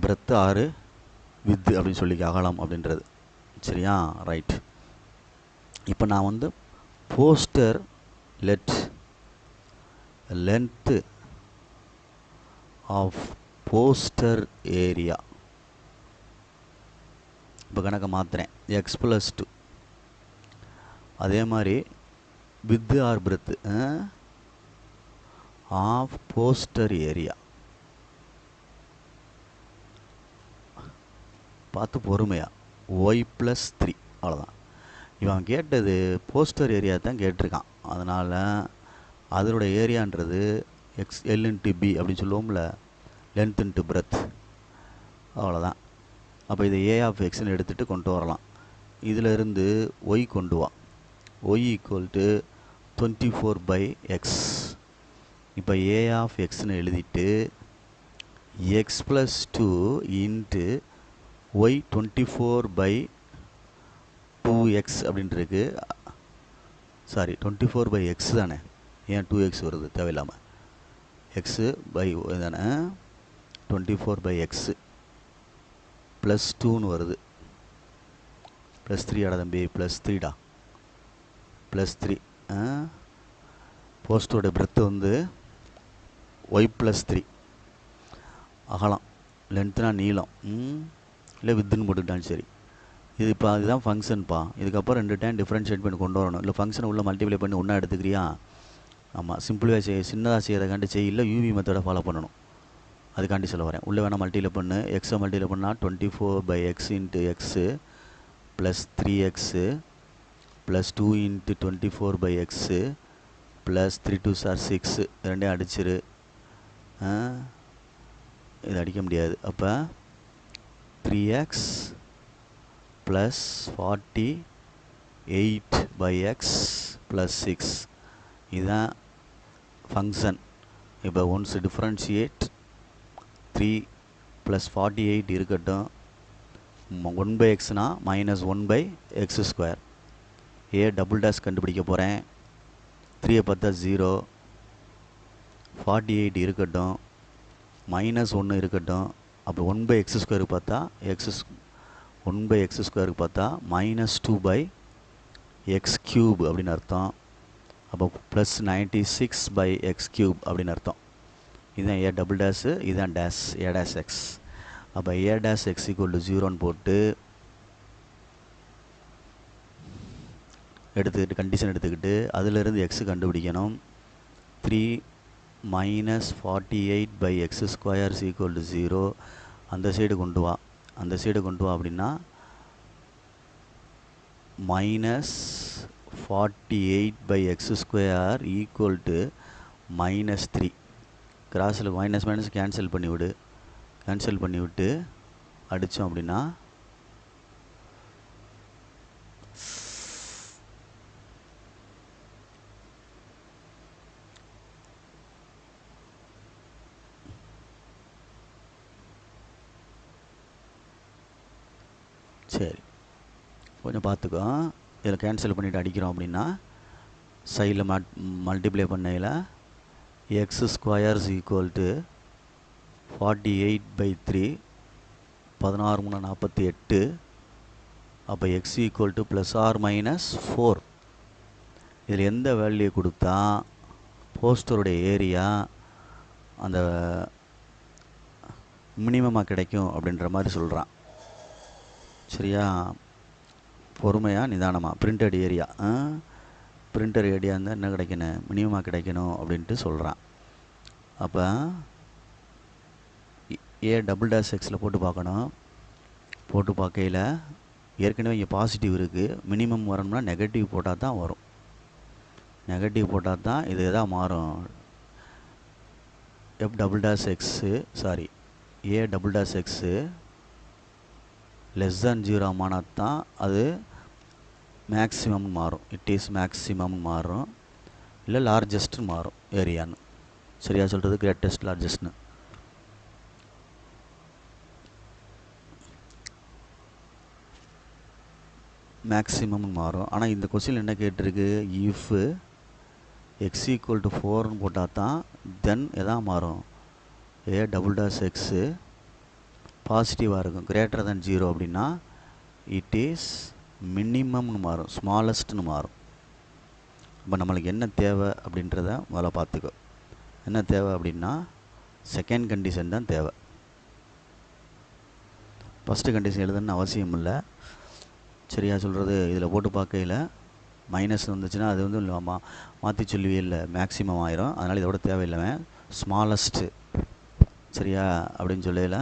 S1: பிரெத்து 6, வித்து அப்படின்னு சொல்லிக்க அகலம் அப்படின்றது. சரியா? ரைட். இப்போ நான் வந்து poster length of poster area இப்போ கணக்கை மாற்றுறேன். x+2. அதே மாதிரி width or breadth of poster area. பார்த்து பொறுமையா. y+3 அவ்வளோதான். இவன் கேட்டது போஸ்டர் ஏரியா தான் கேட்டிருக்கான். அதனால் அதனுடைய ஏரியான்றது L×B அப்படின்னு சொல்லுவோம்ல, லென்த் இன்ட்டு பிரெத். அவ்வளோதான். அப்போ இதை A ஆஃப் எக்ஸ்ன்னு எடுத்துகிட்டு கொண்டு வரலாம். இதில் இருந்து y கொண்டு வா. y equal to 24/x. இப்போ A ஆஃப் எக்ஸ்ன்னு எழுதிட்டு x+2 into y 24/2x அப்படின்ட்டுருக்கு. Sorry, 24/x தானே, ஏன் 2x வருது தேவையில்லாமல். எக்ஸு பை தானே, 24/x +2ன்னு வருது. +3 ஆடா தம்பி, +3டா, +3. போஸ்டோட பிரெத்து வந்து y+3. அகலம், லென்த்னா நீளம், இல்லை வித்துன்னு போட்டுக்கிட்டாலும் சரி. இது இப்போ அதுதான் ஃபங்க்ஷன்ப்பா. இதுக்கப்புறம் 2 டைம் டிஃப்ரென்ஷியேட் பண்ணி கொண்டு வரணும். இல்லை ஃபங்க்ஷனை உள்ள மல்டிப்ளை பண்ணி ஒன்றா எடுத்துக்கிறியா? ஆமாம், சிம்பிளாக சின்னதாக செய்கிறதுக்காண்டி இல்லை யூவி மெத்தடை ஃபாலோ பண்ணணும். அதுக்காண்டி சொல்ல வரேன். உள்ளே வேணால் மல்டிப்ளை பண்ணு. எக்ஸை மல்டிப்ளை பண்ணால் 24/x into x plus 3x plus 2 into 24/x plus 3 2s are 6. ரெண்டையும் அடிச்சிரு. இது அடிக்க முடியாது. அப்போ 3x ப்ளஸ் 48/x ப்ளஸ் 6. இதுதான் ஃபங்க்ஷன். இப்போ ஒன்ஸ் டிஃப்ரென்ஷியேட் 3 ப்ளஸ் 48 இருக்கட்டும். 1/xனா மைனஸ் 1/x². ஏ டபுள் டேஷ் கண்டுபிடிக்க போகிறேன். 3 பார்த்தா 0, 48 இருக்கட்டும், மைனஸ் 1 இருக்கட்டும். அப்போ 1/x² பார்த்தா 1/x² பார்த்தா மைனஸ் 2/x³ அப்படின்னு அர்த்தம். அப்போ ப்ளஸ் 96/x³ அப்படின்னு அர்த்தம். இதுதான் ஏ டபுள் டேஷு, இதுதான் டேஷ் ஏ டேஷ் எக்ஸ். அப்போ a dash x equal to 0ன்னு போட்டு கண்டிஷன் எடுத்துக்கிட்டு அதிலிருந்து எக்ஸு கண்டுபிடிக்கணும். 3 மைனஸ் 48/x² ஈக்குவல் டு 0. அந்த சைடு கொண்டு வா. அப்படின்னா minus 48/x² equal to minus 3. கிராஸில் மைனஸ் கேன்சல் பண்ணிவிட்டு அடித்தோம் அப்படின்னா சரி, கொஞ்சம் பார்த்துக்கோ. இதில் கேன்சல் பண்ணிவிட்டு அடிக்கிறோம் அப்படின்னா சைடில் மல்டிப்ளை பண்ணையில் x² ஈக்குவல் டு 48/3, 16 3 48. அப்போ x equal to plus or minus 4. இதில் எந்த வேல்யூ கொடுத்தா போஸ்டருடைய ஏரியா அந்த மினிமமாக கிடைக்கும் அப்படின்ற மாதிரி சொல்கிறான். சரியா? பொறுமையாக நிதானமாக. பிரிண்டட் ஏரியா இருந்தால் என்ன கிடைக்கணும்? மினிமமாக கிடைக்கணும் அப்படின்ட்டு சொல்கிறான். அப்போ ஏ டபுள் டேஷ் எக்ஸில் போட்டு பார்க்கணும். போட்டு பார்க்கையில் ஏற்கனவே இங்கே பாசிட்டிவ் இருக்குது. மினிமம் வரணும்னா நெகட்டிவ் போட்டால் தான் வரும். நெகட்டிவ் போட்டால் தான் இது எதாக மாறும். F double dash x a double dash x less than 0 ஆனால் தான் அது மேக்ஸிமம்னு மாறும். இட் இஸ் மேக்ஸிமம்னு மாறும், இல்லை லார்ஜஸ்ட்னு மாறும் ஏரியான்னு. சரியா சொல்கிறது? கிரேட்டஸ்ட் லார்ஜஸ்ட்னு. மேக்ஸிமம்னு மாறும். ஆனால் இந்த கொஸ்டின் என்ன கேட்டிருக்கு? இஃப் எக்ஸ் ஈக்குவல் டு 4ன்னு போட்டால் தான் தென் எதாக மாறும்? ஏ டபுள் டேஷ் எக்ஸு பாசிட்டிவாக இருக்கும். கிரேட்டர் தேன் 0 அப்படின்னா இட் இஸ் மினிமம்னு மாறும், ஸ்மாலஸ்ட்னு மாறும். இப்போ நம்மளுக்கு என்ன தேவை அப்படின்றத முதல்ல பார்த்துக்கோ. என்ன தேவை அப்படின்னா செகண்ட் கண்டிஷன் தான் தேவை. ஃபஸ்ட்டு கண்டிஷன் எழுதணும்னு அவசியம் இல்லை. சரியா சொல்கிறது? இதில் போட்டு பார்க்கையில் மைனஸ் வந்துச்சுன்னா அது வந்து மாற்றி சொல்லுவே இல்லை, மேக்ஸிமம் ஆயிரும். அதனால் இதோட தேவையில்லை. ஸ்மாலஸ்ட்டு சரியா அப்படின்னு சொல்லையில்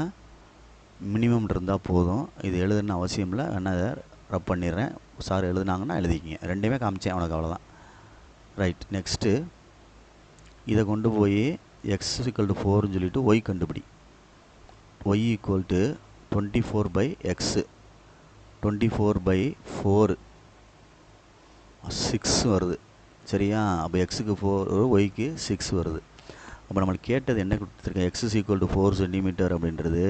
S1: மினிமம் இருந்தால் போதும். இது எழுதுன்னு அவசியம் இல்லை. வேணால் இதை ரப் பண்ணிடுறேன். சார் எழுதுனாங்கன்னா எழுதிக்கிங்க. ரெண்டுமே காமிச்சேன் அவனுக்கு, அவ்வளோதான். ரைட். நெக்ஸ்ட்டு இதை கொண்டு போய் எக்ஸ் ஈக்குவல் டு 4ன்னு சொல்லிவிட்டு ஒய் கண்டுபிடி. Y equal to 24/x. 24/4 6 வருது. சரியா? அப்போ எக்ஸுக்கு 4, ஒய்க்கு 6 வருது. அப்போ நம்மளுக்கு கேட்டது என்ன கொடுத்துருக்கேன்? எக்ஸ் ஈக்குவல் டு 4 சென்டிமீட்டர் அப்படின்றது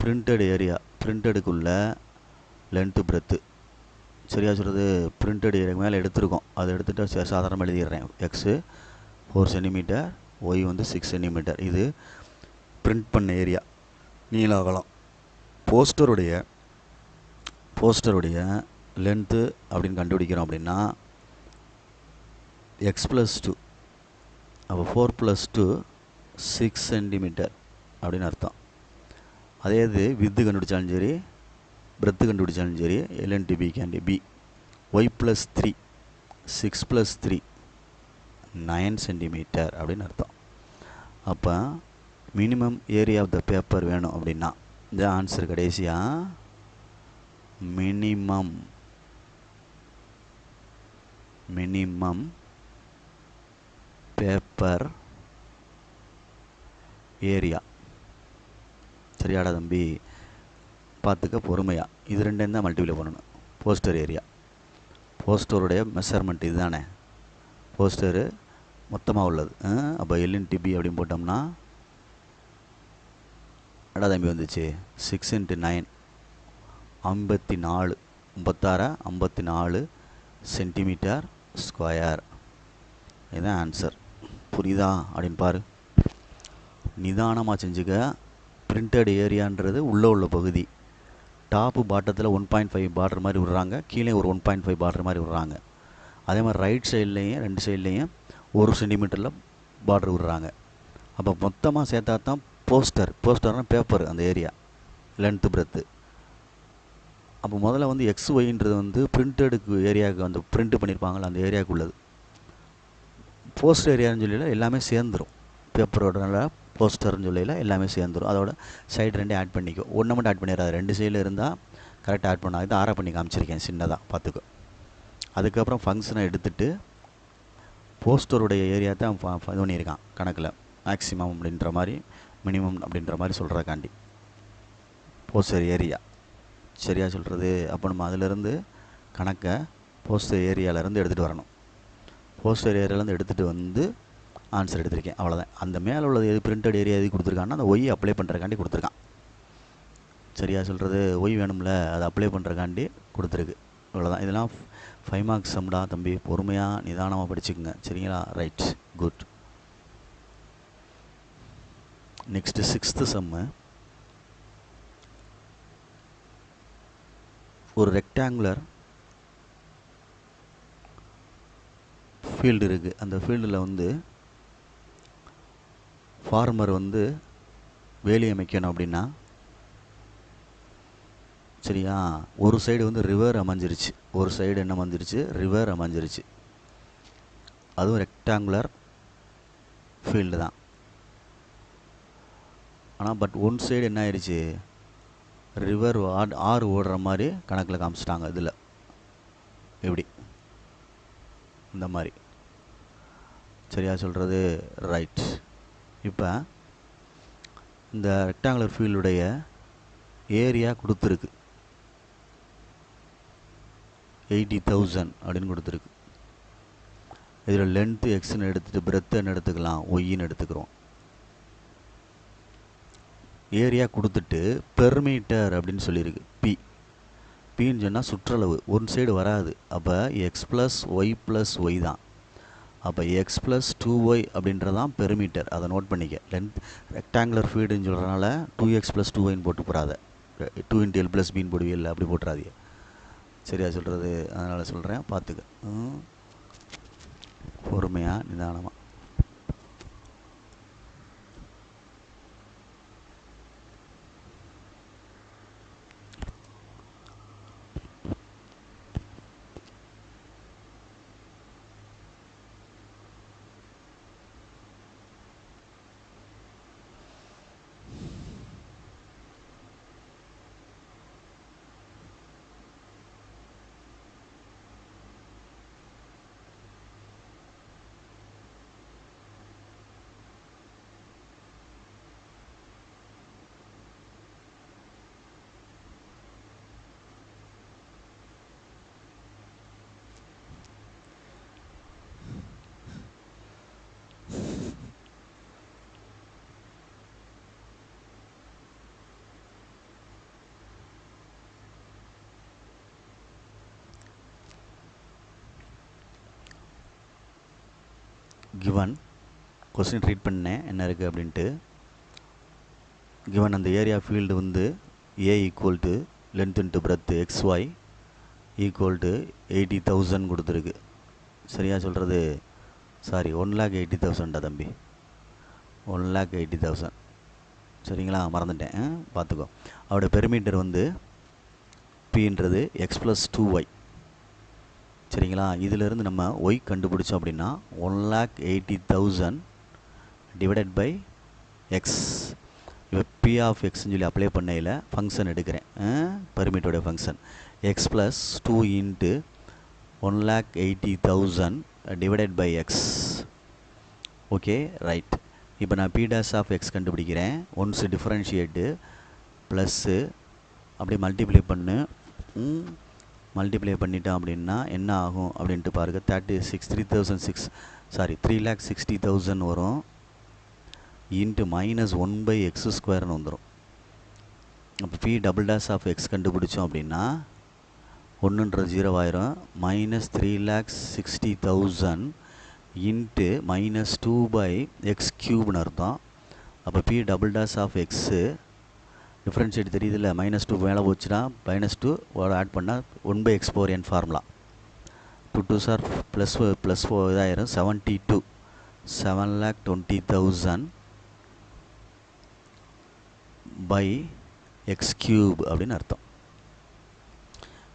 S1: பிரிண்டட் ஏரியா, பிரிண்டடுக்குள்ள லென்த்து பிரெத்து. சரியா சொல்கிறது? பிரிண்டட் ஏரியாக்கு மேலே எடுத்துருக்கோம். அதை எடுத்துகிட்டு சாதாரணமாக எழுதிடுறேன். எக்ஸு 4 சென்டிமீட்டர், ஒய் வந்து 6 சென்டிமீட்டர். இது பிரிண்ட் பண்ண ஏரியா, நீள அகலம். போஸ்டருடைய லென்த்து அப்படின்னு கண்டுபிடிக்கிறோம் அப்படின்னா எக்ஸ் ப்ளஸ் 2. அப்போ 4 + 2 6 சென்டிமீட்டர் அப்படின்னு அர்த்தம். அதே இது வித்து கண்டுபிடிச்சாலும் சரி, பிரெத்து கண்டுபிடிச்சாலும் சரி, எல்என்டிபி கேண்டி பி. ஒய் ப்ளஸ் 3 6 + 3 9 சென்டிமீட்டர் அப்படின்னு அர்த்தம். அப்போ minimum area of the paper வேணும் அப்படின்னா இந்த ஆன்சர் கடைசியாக மினிமம் பேப்பர் ஏரியா. சரியாடா தம்பி, பார்த்துக்க பொறுமையா. இது ரெண்டையும் தான் மல்டிப்ளை பண்ணணும். போஸ்டர் ஏரியா, போஸ்டருடைய மெஷர்மெண்ட் இதுதானே, போஸ்டரு மொத்தமாக உள்ளது. அப்போ எல்என்டிபி அப்படின்னு போட்டோம்னா எடா தம்பி வந்துச்சு 6 × 9 54 54 சென்டிமீட்டர் ஸ்கொயர். இதுதான் ஆன்சர். புரியுதா அப்படின்னு பாரு. நிதானமாக செஞ்சுக்க. பிரிண்டட் ஏரியான்றது உள்ளே உள்ள பகுதி. டாப்பு பாட்டத்தில் 1.5 பார்டர் மாதிரி விடுறாங்க, கீழே ஒரு 1.5 பார்டர் மாதிரி விடுறாங்க. அதே மாதிரி ரைட் சைட்லேயும் 2 சைட்லேயும் 1 சென்டிமீட்டரில் பார்டர் விடுறாங்க. அப்போ மொத்தமாக சேர்த்தா தான் போஸ்டர்னால் பேப்பர், அந்த ஏரியா லென்த்து பிரெத்து. அப்போ முதல்ல வந்து எக்ஸ் ஒய்ன்றது வந்து பிரிண்டடுக்கு ஏரியாவுக்கு வந்து பிரிண்ட் பண்ணியிருப்பாங்களா அந்த ஏரியாவுக்கு உள்ளது. போஸ்டர் ஏரியான்னு சொல்லியில் எல்லாமே சேர்ந்துடும். பேப்பரோட போஸ்டர்னு சொல்லியில் எல்லாமே சேர்ந்துடும். அதோட சைடு 2 ஆட் பண்ணிக்கோ. ஒன்று மட்டும் ஆட் பண்ணிடாது, 2 சைடில் இருந்தால் கரெக்டாக ஆட் பண்ணாது. இது ஆராக பண்ணி காமிச்சிருக்கேன் சின்னதாக, பார்த்துக்கோ. அதுக்கப்புறம் ஃபங்க்ஷனை எடுத்துகிட்டு போஸ்டருடைய ஏரியா தான் இது பண்ணியிருக்கான் கணக்கில். மேக்ஸிமம் அப்படின்ற மாதிரி, மினிமம் அப்படின்ற மாதிரி சொல்கிறக்காண்டி போஸ்டர் ஏரியா. சரியா சொல்கிறது? அப்போ நம்ம அதிலேருந்து கணக்கை போஸ்டர் ஏரியாவிலேருந்து எடுத்துகிட்டு வரணும். போஸ்டர் ஏரியாவிலேருந்து எடுத்துகிட்டு வந்து ஆன்சர் எடுத்திருக்கேன், அவ்வளோதான். அந்த மேலே உள்ளது எது பிரிண்டட் ஏரியா எது கொடுத்துருக்கான்னா அந்த ஒய் அப்ளை பண்ணுறக்காண்டி கொடுத்துருக்கான். சரியா சொல்கிறது? ஒய் வேணும்ல, அதை அப்ளை பண்ணுறக்காண்டி கொடுத்துருக்கு, இவ்வளோதான். இதெல்லாம் 5 மார்க்ஸ் சம்டா தம்பி. பொறுமையாக நிதானமாக படிச்சுக்குங்க, சரிங்களா? Right, good. நெக்ஸ்ட்டு 6th சம்மு. ஒரு ரெக்டாங்குலர் ஃபீல்டு இருக்குது. அந்த ஃபீல்டில் வந்து ஃபார்மர் வந்து வேலி அமைக்கணும் அப்படின்னா, சரியா, ஒரு சைடு வந்து ரிவர் அமைஞ்சிருச்சு, ஒரு சைடு என்ன அமைஞ்சிருச்சு, ரிவர் அமைஞ்சிருச்சு. அதுவும் ரெக்டாங்குலர் ஃபீல்டு தான். ஆனால் பட் ஒன் சைடு என்ன ஆயிடுச்சு, ரிவர் ஆறு ஓடுற மாதிரி கணக்கில் காமிச்சிட்டாங்க. இதில் எப்படி, இந்த மாதிரி. சரியா சொல்கிறது? ரைட். இப்போ இந்த ரெக்டாங்குலர் ஃபீல்டுடைய ஏரியா கொடுத்துருக்கு 80,000 அப்படின்னு கொடுத்துருக்கு. இதில் லென்த்து எக்ஸ்ன்னு எடுத்துகிட்டு பிரெத்துன்னு எடுத்துக்கலாம், ஒய்ன்னு எடுத்துக்கிறோம். ஏரியா கொடுத்துட்டு பெர்மீட்டர் அப்படின்னு சொல்லியிருக்கு. பின்னு சொன்னால் சுற்றளவு, ஒன் சைடு வராது. அப்போ எக்ஸ் ப்ளஸ் ஒய் தான். அப்போ எக்ஸ் ப்ளஸ் 2y அப்படின்றதான் பெர்மீட்டர். அதை நோட் பண்ணிக்க. லென்த் ரெக்டாங்குலர் ஃபீல்டுன்னு சொல்கிறனால 2x + 2yன்னு போட்டு போடாத. 2 × L + Bன்னு போடுவே இல்லை, அப்படி போட்டுறாதீங்க. சரியா சொல்கிறது? அதனால் சொல்கிறேன், பார்த்துக்க. பொறுமையாக நிதானமாக. கிவன் கொஸ்டின் ட்ரீட் பண்ணேன் என்ன இருக்குது அப்படின்ட்டு. கிவன் அந்த ஏரியா ஃபீல்டு வந்து ஏ = லென்த் × பிரெத்து XY = 80,000 கொடுத்துருக்கு. சரியா சொல்கிறது? சாரி, 1,80,000 தம்பி, 1,80,000. சரிங்களா, மறந்துட்டேன், பார்த்துக்கோ. அவரோட பெரிமீட்டர் வந்து பின்றது எக்ஸ் ப்ளஸ் 2y. சரிங்களா, இதிலிருந்து நம்ம ஒய் கண்டுபிடிச்சோம் அப்படின்னா 1,80,000 டிவைடட் பை எக்ஸ். இப்போ பி ஆஃப் எக்ஸ்ன்னு சொல்லி அப்ளை பண்ணையில் ஃபங்க்ஷன் எடுக்கிறேன், பெரிமீட்டரோட function x plus 2 into 1,80,000 divided by x. Okay, right. இப்போ நான் பி டேஷ் ஆஃப் எக்ஸ் கண்டுபிடிக்கிறேன். ஒன்ஸ் டிஃபரன்ஷியேட்டு ப்ளஸ்ஸு அப்படியே மல்டிப்ளை பண்ணு. மல்டிப்ளை பண்ணிட்டோம் அப்படின்னா என்ன ஆகும் அப்படின்ட்டு பாருங்கள். 3,60,000 வரும். இன்ட்டு மைனஸ் 1/x² வந்துடும். அப்போ P double dash of x கண்டுபிடிச்சோம் அப்படின்னா 1ன்ற 0 ஆயிரும். -3,60,000 இன்ட்டு -2/x³ அர்த்தம். அப்போ P double dash of x differentiate தெரியுதுல்ல, -2 மேலே போச்சுன்னா -2 ஆட் பண்ணால் 1/x⁴n ஃபார்முலா. 2 2s are +4 இதாயிரும். 7,20,000 பை x³ அப்படின்னு அர்த்தம்.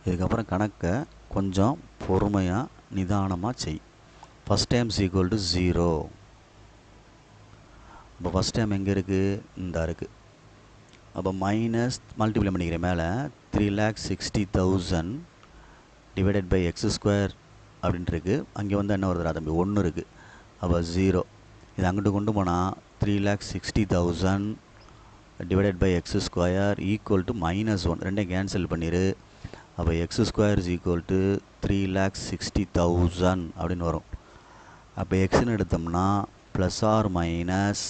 S1: இதுக்கப்புறம் கணக்கை கொஞ்சம் பொறுமையாக நிதானமாக செய். First times equal to 0. இப்போ ஃபஸ்ட் டைம் எங்கே இருக்குது, இந்த இருக்குது. அப்போ மைனஸ் மல்டிப்ளை பண்ணிக்கிறேன் மேலே 3,60,000 டிவைடட் பை x² அப்படின்ட்டு இருக்குது. அங்கே வந்து என்ன வருதுடா தம்பி, 1 இருக்குது. அப்போ 0. இது அங்கிட்டு கொண்டு போனால் 3,60,000 divided by x² equal to -1. ரெண்டையும் கேன்சல் பண்ணிடு. அப்போ x² இஸ் ஈக்குவல் டு 3,60,000 அப்படின்னு வரும். அப்போ எக்ஸ்ன்னு எடுத்தோம்னா ப்ளஸ் ஆர் மைனஸ்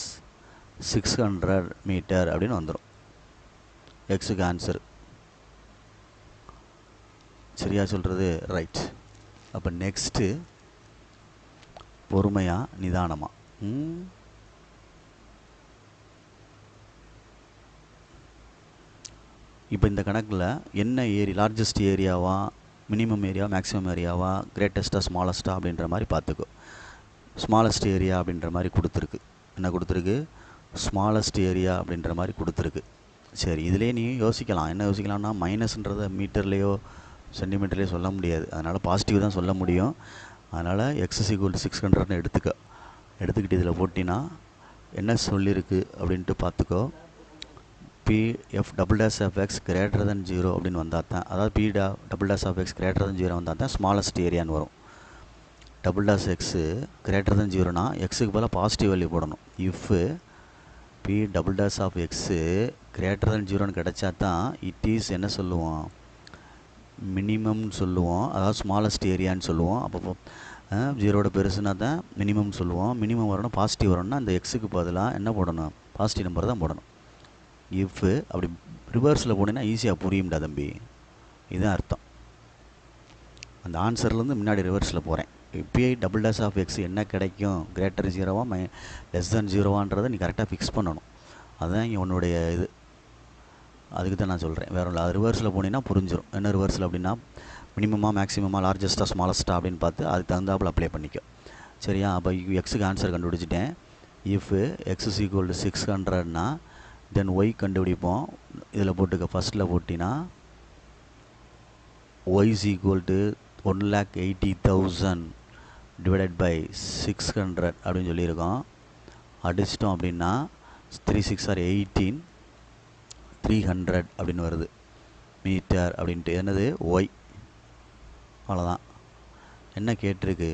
S1: 600 மீட்டர் அப்படின்னு வந்துடும். எக்ஸுக்கு ஆன்சர். சரியா சொல்கிறது, ரைட். அப்போ நெக்ஸ்ட்டு பொறுமையாக நிதானமாக. இப்போ இந்த கணக்கில் என்ன லார்ஜஸ்ட் ஏரியாவா, மினிமம் ஏரியா, மேக்ஸிமம் ஏரியாவா, கிரேட்டஸ்ட்டாக, ஸ்மாலஸ்ட்டாக அப்படின்ற மாதிரி பார்த்துக்கோ. ஸ்மாலஸ்ட் ஏரியா அப்படின்ற மாதிரி கொடுத்துருக்கு. என்ன கொடுத்துருக்கு, ஸ்மாலஸ்ட் ஏரியா அப்படின்ற மாதிரி கொடுத்துருக்கு. சரி, இதிலே நீ யோசிக்கலாம். என்ன யோசிக்கலாம்னா, மைனஸ்ன்றதை மீட்டர்லேயோ சென்டிமீட்டர்லேயோ சொல்ல முடியாது. அதனால் பாசிட்டிவ் தான் சொல்ல முடியும். அதனால் எக்ஸ் இஸ் ஈக்குவல் டு 600ன்னு எடுத்துக்கிட்டு இதில் போட்டினா என்ன சொல்லியிருக்கு அப்படின்ட்டு பார்த்துக்கோ. P f double dash of x greater than 0 அப்படின்னு வந்தால் தான், அதாவது p double dash of x greater than 0 வந்தால் தான் ஸ்மாலஸ்ட் ஏரியான்னு வரும். Double dash x greater than 0னா எக்ஸுக்கு பதிலாக பாசிட்டிவ் வேல்யூ போடணும். If p double dash of x greater than 0ன்னு கிடச்சா தான் இட் இஸ் என்ன சொல்லுவோம், மினிமம்னு சொல்லுவோம். அதாவது ஸ்மாலஸ்ட் ஏரியான்னு சொல்லுவோம். அப்போ 0வோட பெருசுனா தான் மினிமம் சொல்லுவோம். மினிமம் வரணும், பாசிட்டிவ் வரணும்னா அந்த எக்ஸுக்கு பதிலாக என்ன போடணும், பாசிட்டிவ் நம்பர் தான் போடணும். இஃப் அப்படி ரிவர்ஸில் போனீங்கன்னா ஈஸியாக புரியும்டா தம்பி. இதுதான் அர்த்தம். அந்த ஆன்சர்லேருந்து முன்னாடி ரிவர்ஸில் போகிறேன். பிஐ டபுள் டேஷ் ஆஃப் எக்ஸ் என்ன கிடைக்கும், கிரேட்டர் 0வா லெஸ் தென் 0வான்றதை நீ கரெக்டாக ஃபிக்ஸ் பண்ணணும். அதுதான் இங்கே உன்னுடைய இது. அதுக்கு தான் நான் சொல்கிறேன், வேறு இல்லை. அது ரிவர்ஸில் போனீங்கன்னா புரிஞ்சிடும். என்ன ரிவர்ஸில் அப்படின்னா, மினிமமாக, மேக்ஸிமமாக, லார்ஜஸ்ட்டாக, ஸ்மாலஸ்ட்டாக அப்படின்னு பார்த்து அதுக்கு தகுந்தாப்பில் அப்ளை பண்ணிக்கோ. சரியா, அப்போ எக்ஸுக்கு ஆன்சர் கண்டுபிடிச்சிட்டேன். If x is equal to 600னா தென் ஒய் கண்டுபிடிப்போம். இதில் போட்டுக்க, ஃபஸ்ட்டில் போட்டினா y is equal to 1,80,000 divided by 600 அப்படின்னு சொல்லியிருக்கோம். அடிச்சிட்டோம் அப்படின்னா 3 6 are 18, 300 அப்படின்னு வருது மீட்டர் அப்படின்ட்டு. என்னது, ஒய். அவ்வளோதான். என்ன கேட்டிருக்கு,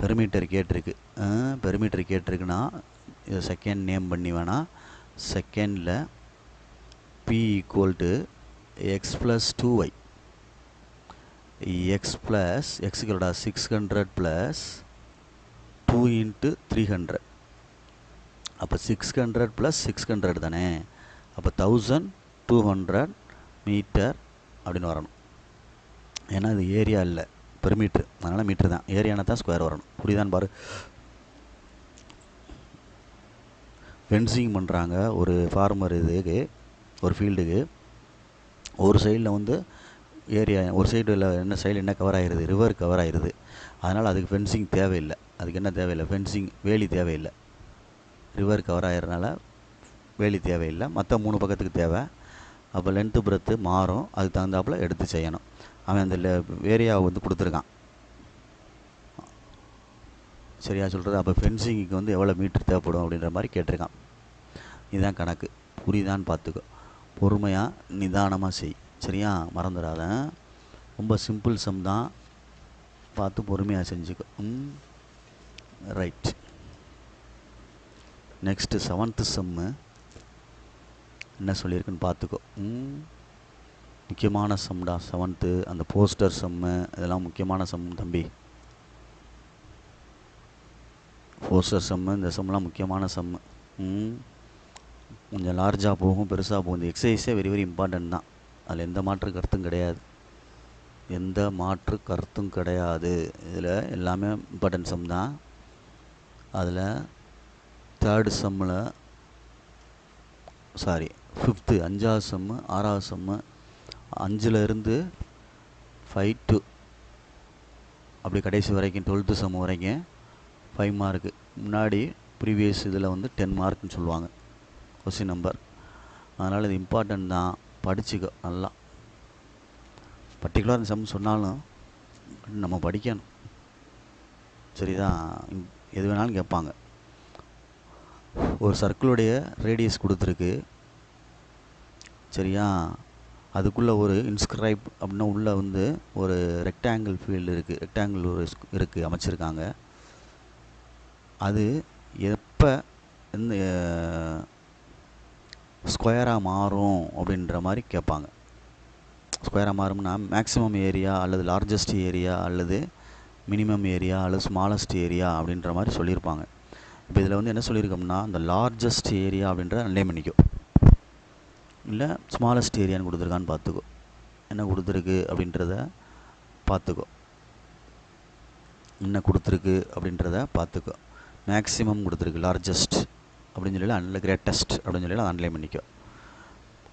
S1: பெரிமீட்டர் கேட்டிருக்கு. பெரிமீட்டர் கேட்டிருக்குன்னா இதை செகண்ட் நேம் பண்ணி வேணால் செகண்டில் p equal to x plus 2y. X plus எக்ஸுகளோட 600 ப்ளஸ் 2 இன்ட்டு 300. அப்போ 600 ப்ளஸ் 600 தானே. அப்போ 1200 மீட்டர் அப்படின்னு வரணும். ஏன்னா இது ஏரியா இல்லை, பெரிமீட்ரு, அதனால் மீட்ரு தான். ஏரியானா தான் ஸ்கொயர் வரணும். புரியுதான்னு பாரு. ஃபென்சிங் பண்ணுறாங்க ஒரு ஃபார்மர் இதுக்கு, ஒரு ஃபீல்டுக்கு. ஒரு சைடில் வந்து ஏரியா, ஒரு சைடில் என்ன சைடில் என்ன கவர் ஆகிடுது, ரிவர் கவர் ஆகிடுது. அதனால் அதுக்கு ஃபென்சிங் தேவையில்லை. அதுக்கு என்ன தேவையில்லை, ஃபென்சிங் வேலி தேவையில்லை. ரிவர் கவர் ஆகிறதுனால வேலி தேவையில்லை, மற்ற 3 பக்கத்துக்கு தேவை. அப்போ லென்த்து பிரெத்து மாறும், அதுக்கு தகுந்தாப்பில் எடுத்து செய்யணும். அவன் அந்த ஏரியாவை வந்து கொடுத்துருக்கான், சரியா சொல்கிறது. அப்போ ஃபென்சிங்குக்கு வந்து எவ்வளோ மீட்டர் தேவைப்படும் அப்படின்ற மாதிரி கேட்டிருக்கான். இதுதான் கணக்கு. புரியுதான்னு பார்த்துக்கோ, பொறுமையாக நிதானமாக செய், சரியா? மறந்துடாத. ரொம்ப சிம்பிள் சம் தான், பார்த்து பொறுமையாக செஞ்சுக்கோ. ரைட். நெக்ஸ்ட்டு 7th சம்மு என்ன சொல்லியிருக்குன்னு பார்த்துக்கோ. முக்கியமான சம்டா 7th. அந்த போஸ்டர் சம்மு இதெல்லாம் முக்கியமான சம் தம்பி. போஸ்டர் சம்மு இந்த சம்மெலாம் முக்கியமான சம்மு. கொஞ்சம் லார்ஜாக போகும், பெருசாக போகும். இந்த எக்ஸசைஸே வெரி வெரி இம்பார்ட்டன்ட் தான், அதில் எந்த மாற்று கருத்தும் கிடையாது, எந்த மாற்று கருத்தும் கிடையாது. இதில் எல்லாமே இம்பார்ட்டன்ட் சம் தான். அதில் 3rd சம்மில் சாரி 5th 5வது சம்மு 6வது சம்மு 5லேருந்து 5 to அப்படி கடைசி வரைக்கும் 12th சம் வரைக்கும் 5 மார்க்கு. முன்னாடி ப்ரீவியஸ் இதில் வந்து 10 மார்க்குன்னு சொல்லுவாங்க கொஸ்டின் நம்பர். அதனால் இது இம்பார்ட்டன்ட் தான், படிச்சுக்கோ நல்லா. பர்டிகுலர் சம் சொன்னாலும் நம்ம படிக்கணும், சரிதான்? எது வேணாலும் கேட்பாங்க. ஒரு சர்க்கிளுடைய ரேடியஸ் கொடுத்துருக்கு, சரியா? அதுக்குள்ளே ஒரு இன்ஸ்கிரைப் அப்படின்னா உள்ளே வந்து ஒரு ரெக்டாங்கிள் ஃபீல்டு இருக்குது, ரெக்டாங்கிள் ஒரு இருக்குது அமைச்சிருக்காங்க. அது எப்போ எந்த ஸ்கொயராக மாறும் அப்படின்ற மாதிரி கேட்பாங்க. ஸ்கொயராக மாறும்னா மேக்ஸிமம் ஏரியா அல்லது லார்ஜஸ்ட் ஏரியா அல்லது மினிமம் ஏரியா அல்லது ஸ்மாலஸ்ட் ஏரியா அப்படின்ற மாதிரி சொல்லியிருப்பாங்க. இப்போ இதில் வந்து என்ன சொல்லியிருக்கோம்னா, அந்த லார்ஜஸ்ட் ஏரியா அப்படின்ற அண்டர்லைன் பண்ணிக்கோ, இல்லை ஸ்மாலஸ்ட் ஏரியான்னு கொடுத்துருக்கான்னு பார்த்துக்கோ. என்ன கொடுத்துருக்கு அப்படின்றத பார்த்துக்கோ, என்ன கொடுத்துருக்கு அப்படின்றத பார்த்துக்கோ. மேக்ஸிமம் கொடுத்துருக்கு, லார்ஜஸ்ட் அப்படின்னு சொல்லி, அதில் கிரேட்டஸ்ட் அப்படின்னு சொல்லி அதை அண்டர்லைன் பண்ணிக்கோ.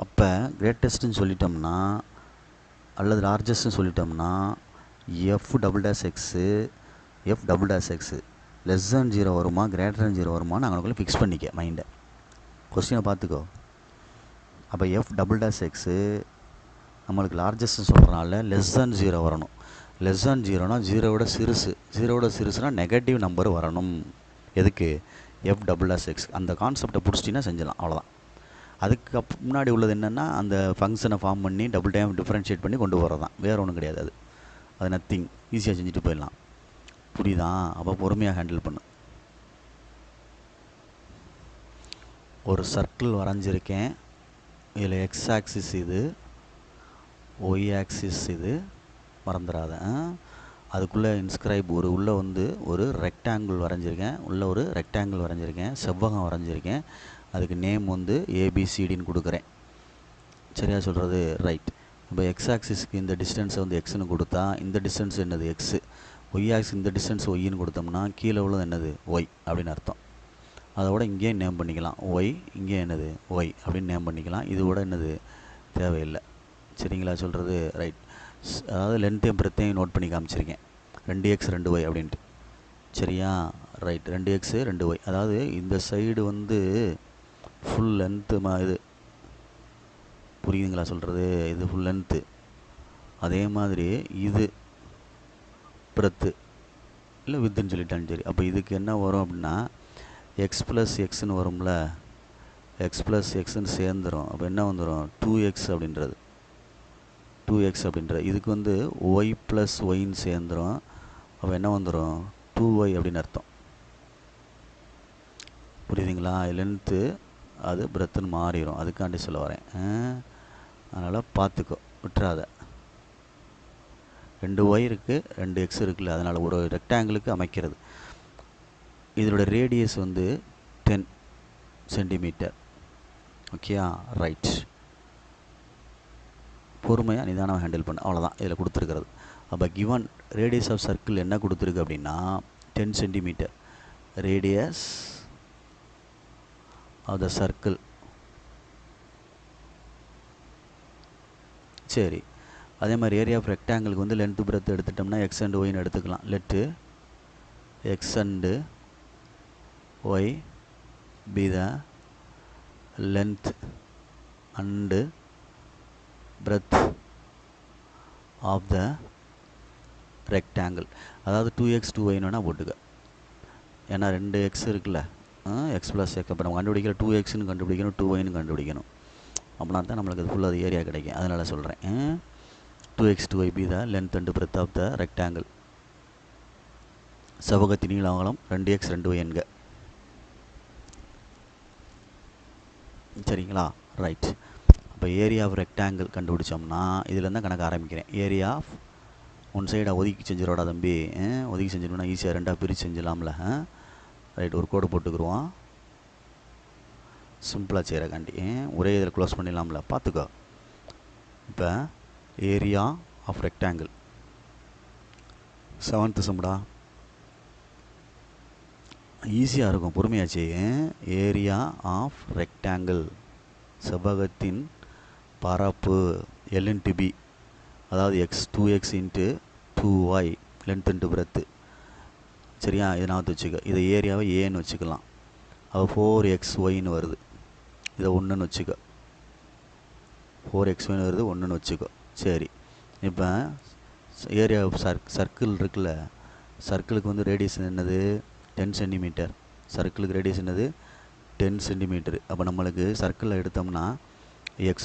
S1: அப்போ கிரேட்டஸ்ட்டுன்னு சொல்லிட்டோம்னா அல்லது லார்ஜஸ்ட்னு சொல்லிட்டோம்னா F"(x) லெஸ் தேன் 0 வருமா கிரேட்டர் தேன் 0 வருமா நாங்களுக்குள்ளே ஃபிக்ஸ் பண்ணிக்க மைண்டை. கொஸ்டினை பார்த்துக்கோ. அப்போ F"(x) நம்மளுக்கு லார்ஜஸ்ட்னு சொல்கிறனால லெஸ் தேன் 0 வரணும். லெஸ் தேன் 0னா 0வோட சிறுசு, 0வோட சிறுசுனா நெகட்டிவ் நம்பர் வரணும். எதுக்கு? F"(x) அந்த கான்செப்டை பிடிச்சிட்டிங்கன்னா செஞ்சலாம், அவ்வளோதான். அதுக்கு முன்னாடி உள்ளது என்னென்னா, அந்த ஃபங்க்ஷனை ஃபார்ம் பண்ணி டபுள் டைம் டிஃப்ரென்ஷியேட் பண்ணி கொண்டு போகிறது தான், வேறு ஒன்றும் கிடையாது. அது நத்திங், ஈஸியாக செஞ்சுட்டு போயிடலாம். புரியுதா? அப்போ பொறுமையாக ஹேண்டில் பண்ணு. ஒரு சர்க்கிள் வரைஞ்சிருக்கேன், இதில் எக்ஸ் ஆக்சிஸ் இது, ஒய் ஆக்சிஸ் இது, மறந்துடாத. அதுக்குள்ளே இன்ஸ்கிரைப் உள்ளே வந்து ஒரு ரெக்டாங்கிள் வரைஞ்சிருக்கேன், செவ்வகம் வரைஞ்சிருக்கேன். அதுக்கு நேம் வந்து ஏபிசிடின்னு கொடுக்குறேன், சரியா சொல்கிறது? ரைட். இப்போ எக்ஸ் ஆக்சிஸ்க்கு இந்த டிஸ்டன்ஸை வந்து எக்ஸ்னு கொடுத்தா இந்த டிஸ்டன்ஸ் என்னது? எக்ஸு. ஒய் ஆக்சிஸ் இந்த டிஸ்டன்ஸ் ஒய்ன்னு கொடுத்தோம்னா கீழே உள்ளது என்னது? ஒய் அப்படின்னு அர்த்தம். அதோட இங்கேயும் நேம் பண்ணிக்கலாம் ஒய், இங்கே என்னது? ஒய் அப்படின்னு நேம் பண்ணிக்கலாம். இதோட என்னது தேவையில்லை, சரிங்களா சொல்கிறது? ரைட். அதாவது லென்த்தையும் பிரெத்தையும் நோட் பண்ணி காமிச்சிருக்கேன், 2x 2y அப்படின்ட்டு, சரியா? ரைட். 2x 2y, அதாவது இந்த சைடு வந்து ஃபுல் லென்த்து இது புரியுதுங்களா சொல்கிறது? இது ஃபுல் லென்த்து. அதே மாதிரி இது பிரெத்து இல்லை வித்துன்னு சொல்லிட்டாலும் சரி. அப்போ இதுக்கு என்ன வரும் அப்படின்னா எக்ஸ் ப்ளஸ் எக்ஸ்ன்னு வரும்ல, எக்ஸ் ப்ளஸ் எக்ஸ்ன்னு சேர்ந்துடும். அப்போ என்ன வந்துடும்? 2x அப்படின்றது, 2x அப்படின்றது. இதுக்கு வந்து ஒய் ப்ளஸ் ஒய்ன்னு சேர்ந்துடும். அப்போ என்ன வந்துடும்? 2y அப்படின்னு அர்த்தம். புரியுதுங்களா? லென்த்து அது பிரெத்துன்னு மாறிடும், அதுக்காண்டி சொல்ல வரேன். அதனால் பார்த்துக்கோ, விட்டுறாத. 2y இருக்குது, 2x இருக்குல்ல, அதனால் ஒரு ரெக்டாங்கிளுக்கு அமைக்கிறது. இதோட ரேடியஸ் வந்து 10 சென்டிமீட்டர். ஓகேயா? ரைட். பொறுமையாக நிதானமாக ஹேண்டில் பண்ணு, அவ்வளோதான் இதில் கொடுத்துருக்கிறது. அப்போ கிவன் ரேடியஸ் ஆஃப் சர்க்கிள் என்ன கொடுத்துருக்கு அப்படின்னா 10 centimetre radius of the circle. சரி, அதே மாதிரி ஏரியா ஆஃப் ரெக்டாங்கிளுக்கு வந்து லென்த்து பிரெத் எடுத்துட்டோம்னா எக்ஸ் அண்ட் ஒய்ன்னு எடுத்துக்கலாம். Let x and y be the length and breadth of the rectangle. அதாவது 2x 2yன்னு போட்டுக்க. ஏன்னா 2x இருக்குல்ல, எக்ஸ் ப்ளஸ் எக்ஸ். அப்போ நம்ம கண்டுபிடிக்கிற 2xன்னு கண்டுபிடிக்கணும், 2yன்னு கண்டுபிடிக்கணும். அப்படின்னா தான் நம்மளுக்கு அது ஃபுல்லாக அது ஏரியா கிடைக்கும். அதனால் சொல்கிறேன். 2x 2y be the length and breadth of the rectangle. செவ்வகத்தின் நீள அகலம் 2x 2y என்க. சரிங்களா? ரைட். அப்போ ஏரியா ஆஃப் ரெக்டாங்கிள் கண்டுபிடிச்சோம்னா இதுலேருந்து கணக்கு ஆரம்பிக்கிறேன். ஏரியா ஆஃப் ஒன் சைடாக ஒதுக்கி செஞ்சிடோடா தம்பி. ஒதுக்கி செஞ்சிடணும்னா ஈஸியாக ரெண்டாக பிரித்து செஞ்சிடலாம்ல. ரைட், ஒரு கோடு போட்டுக்குருவோம். சிம்பிளாக செய்கிறக்காண்டி ஒரே இதில் க்ளோஸ் பண்ணிடலாம்ல. பார்த்துக்கோ. இப்போ ஏரியா ஆஃப் ரெக்டாங்கிள் 7th சம்டா. ஈஸியாக இருக்கும், பொறுமையாச்சு. ஏரியா ஆஃப் ரெக்டாங்கிள் செவ்வகத்தின் பரப்பு L × B, அதாவது x 2x × 2y length into breadth. சரியா? இதை நான் வச்சுக்க. இதை ஏரியாவை ஏன்னு வச்சுக்கலாம். அது 4xyன்னு வருது. இதை 1ன்னு வச்சுக்க. 4xyன்னு வருது, 1ன்னு வச்சுக்கோ. சரி, இப்போ ஏரியா சர்க்கிள் இருக்குல்ல, சர்க்கிளுக்கு வந்து ரேடியஸ் என்னது? 10 சென்டிமீட்டர். சர்க்கிளுக்கு ரேடியஸ் என்னது? 10 சென்டிமீட்டர். அப்போ நம்மளுக்கு சர்க்கிளில் எடுத்தோம்னா x²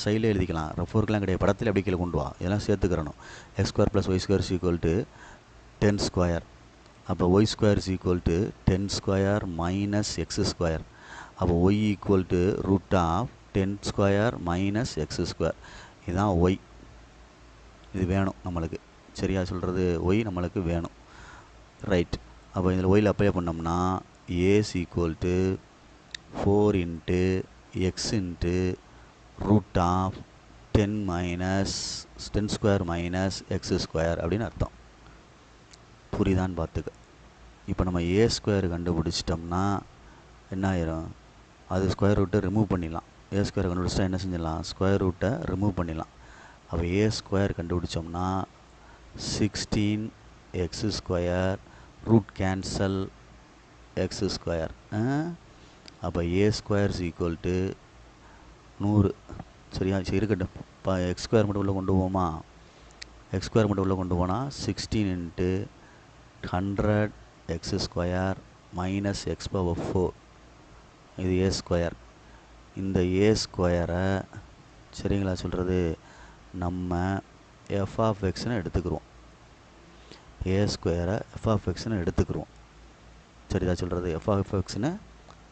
S1: + ஐயில் எழுதிக்கலாம். ரஃபோர்க்கெலாம் கிடையாது, படத்தில் எப்படி கீழே கொண்டு வா, இதெல்லாம் சேர்த்துக்கிறணும். x² + y² = 10². அப்போ y² = 10² - x². அப்போ y = √10² - x². இதுதான் y. இது வேணும் நம்மளுக்கு. சரியா சொல்கிறது? y நம்மளுக்கு வேணும். ரைட். அப்போ இதில் ஒயில் அப்ளை பண்ணோம்னா a = 4 × x × √10 - 10² - x² அப்படின்னு அர்த்தம். புரியுதான்னு பார்த்துக்க. இப்போ நம்ம a² கண்டுபிடிச்சிட்டோம்னா என்ன ஆயிரும்? அது ஸ்கொயர் ரூட்டை ரிமூவ் பண்ணிடலாம். a² கண்டுபிடிச்சிட்டா என்ன செஞ்சிடலாம்? ஸ்கொயர் ரூட்டை ரிமூவ் பண்ணிடலாம். அப்போ a² கண்டுபிடிச்சோம்னா 16x², root cancel x². அப்போ a² = 100. சரியா? சரி, இருக்கட்டும். இப்போ x² மட்டும் உள்ளே கொண்டு போவோமா? x² மட்டும் உள்ளே கொண்டு போனால் 16 × 100x² - x⁴. இது a². இந்த a²-ஐ சரிங்களா சொல்கிறது? நம்ம f(x)ன்னு எடுத்துக்கிறோம். a²-ஐ f(x)ன்னு எடுத்துக்கிறோம். சரிதா சொல்கிறது? f(x)ன்னு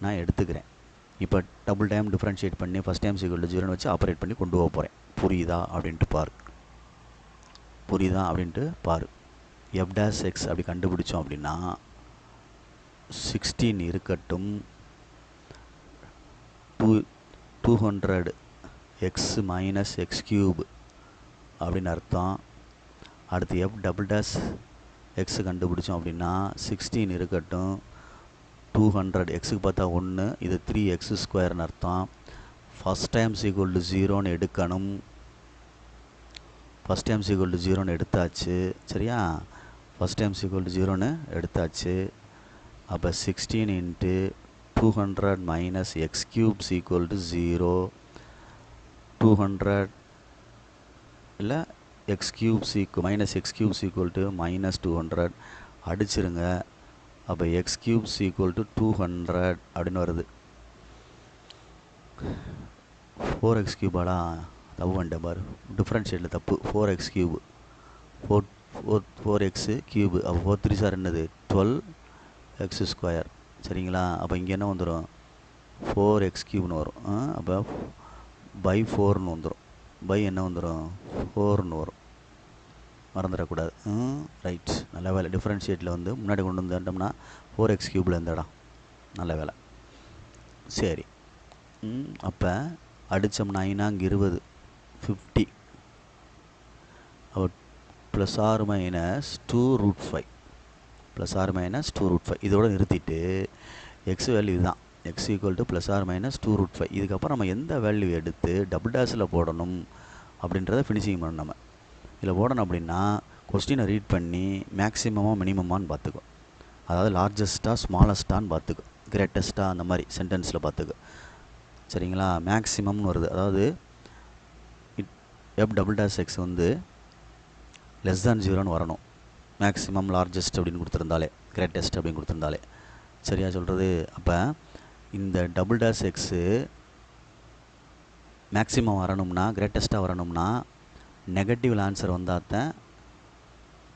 S1: நான் எடுத்துக்கிறேன். இப்போ டபுள் டைம் டிஃப்ரென்ஷியேட் பண்ணி ஃபஸ்ட் டைம் = 0ன்னு வச்சு ஆப்ரேட் பண்ணி கொண்டு போக போகிறேன். புரியுதா அப்படின்ட்டு பாரு. புரியுதா அப்படின்ட்டு பாரு. f'(x) அப்படி கண்டுபிடிச்சோம் அப்படின்னா 16 இருக்கட்டும் 200x - x³ அப்படின்னு அர்த்தம். அடுத்து f'(x) கண்டுபிடிச்சோம் அப்படின்னா 16 இருக்கட்டும் 200, எக்ஸுக்கு பார்த்தா 1, இது 3x² அர்த்தம். ஃபஸ்ட் டைம் = 0ன்னு எடுக்கணும். ஃபஸ்ட் டைம் = 0ன்னு எடுத்தாச்சு. சரியா? ஃபஸ்ட் டைம் = 0ன்னு எடுத்தாச்சு. அப்போ 16 × 200 - x³ = 0. 200 இல்லை x³ -x³ = -200 அடிச்சிருங்க. அப்போ x³ = 200 அப்படின்னு வருது. 4x³ தப்பு பண்ணிட்டேன் பாரு. டிஃப்ரென்ஷியேட்டில் தப்பு. 4x³, 4x³ அப்போ 4 3 என்னது? 12x². சரிங்களா? அப்போ இங்கே என்ன வந்துடும்? 4x³ வரும். அப்போ /4ன்னு வந்துடும். என்ன வந்துடும்? 4ன்னு வரும். மறந்துடக்கூடாது. ரைட், நல்ல வேலை. டிஃப்ரென்ஷியேட்டில் வந்து முன்னாடி கொண்டு வந்துட்டோம்னா 4x³ இந்த இடம். நல்ல வேலை. சரி, அப்போ அடித்தோம்னா இங்கே 20 50. அப்போ +or - 2√5 இதோட நிறுத்திட்டு எக்ஸ் வேல்யூ இதுதான். x = +or - 2√5. இதுக்கப்புறம் நம்ம எந்த வேல்யூ எடுத்து டபுள் டேஷில் போடணும் அப்படின்றத ஃபினிஷிங் பண்ணணும். நம்ம இதில் போடணும் அப்படின்னா கொஸ்டினை ரீட் பண்ணி மேக்ஸிமமாக மினிமமானு பார்த்துக்கோ. அதாவது லார்ஜஸ்ட்டாக ஸ்மாலஸ்ட்டான்னு பார்த்துக்கோ, கிரேட்டஸ்ட்டாக அந்த மாதிரி சென்டென்ஸில் பார்த்துக்கோ. சரிங்களா. மேக்ஸிமம்னு வருது, அதாவது எஃப் டபுள் டேஷ் எக்ஸ் வந்து லெஸ் தேன் 0ன்னு வரணும். மேக்ஸிமம் லார்ஜஸ்ட் அப்படின்னு கொடுத்துருந்தாலே, கிரேட்டஸ்ட் அப்படின்னு கொடுத்துருந்தாலே, சரியா சொல்கிறது. அப்போ இந்த டபுள் டேஷ் எக்ஸு மேக்ஸிமம் வரணும்னா, கிரேட்டஸ்ட்டாக வரணும்னா நெகட்டிவ் ஆன்சர் வந்தால் தான்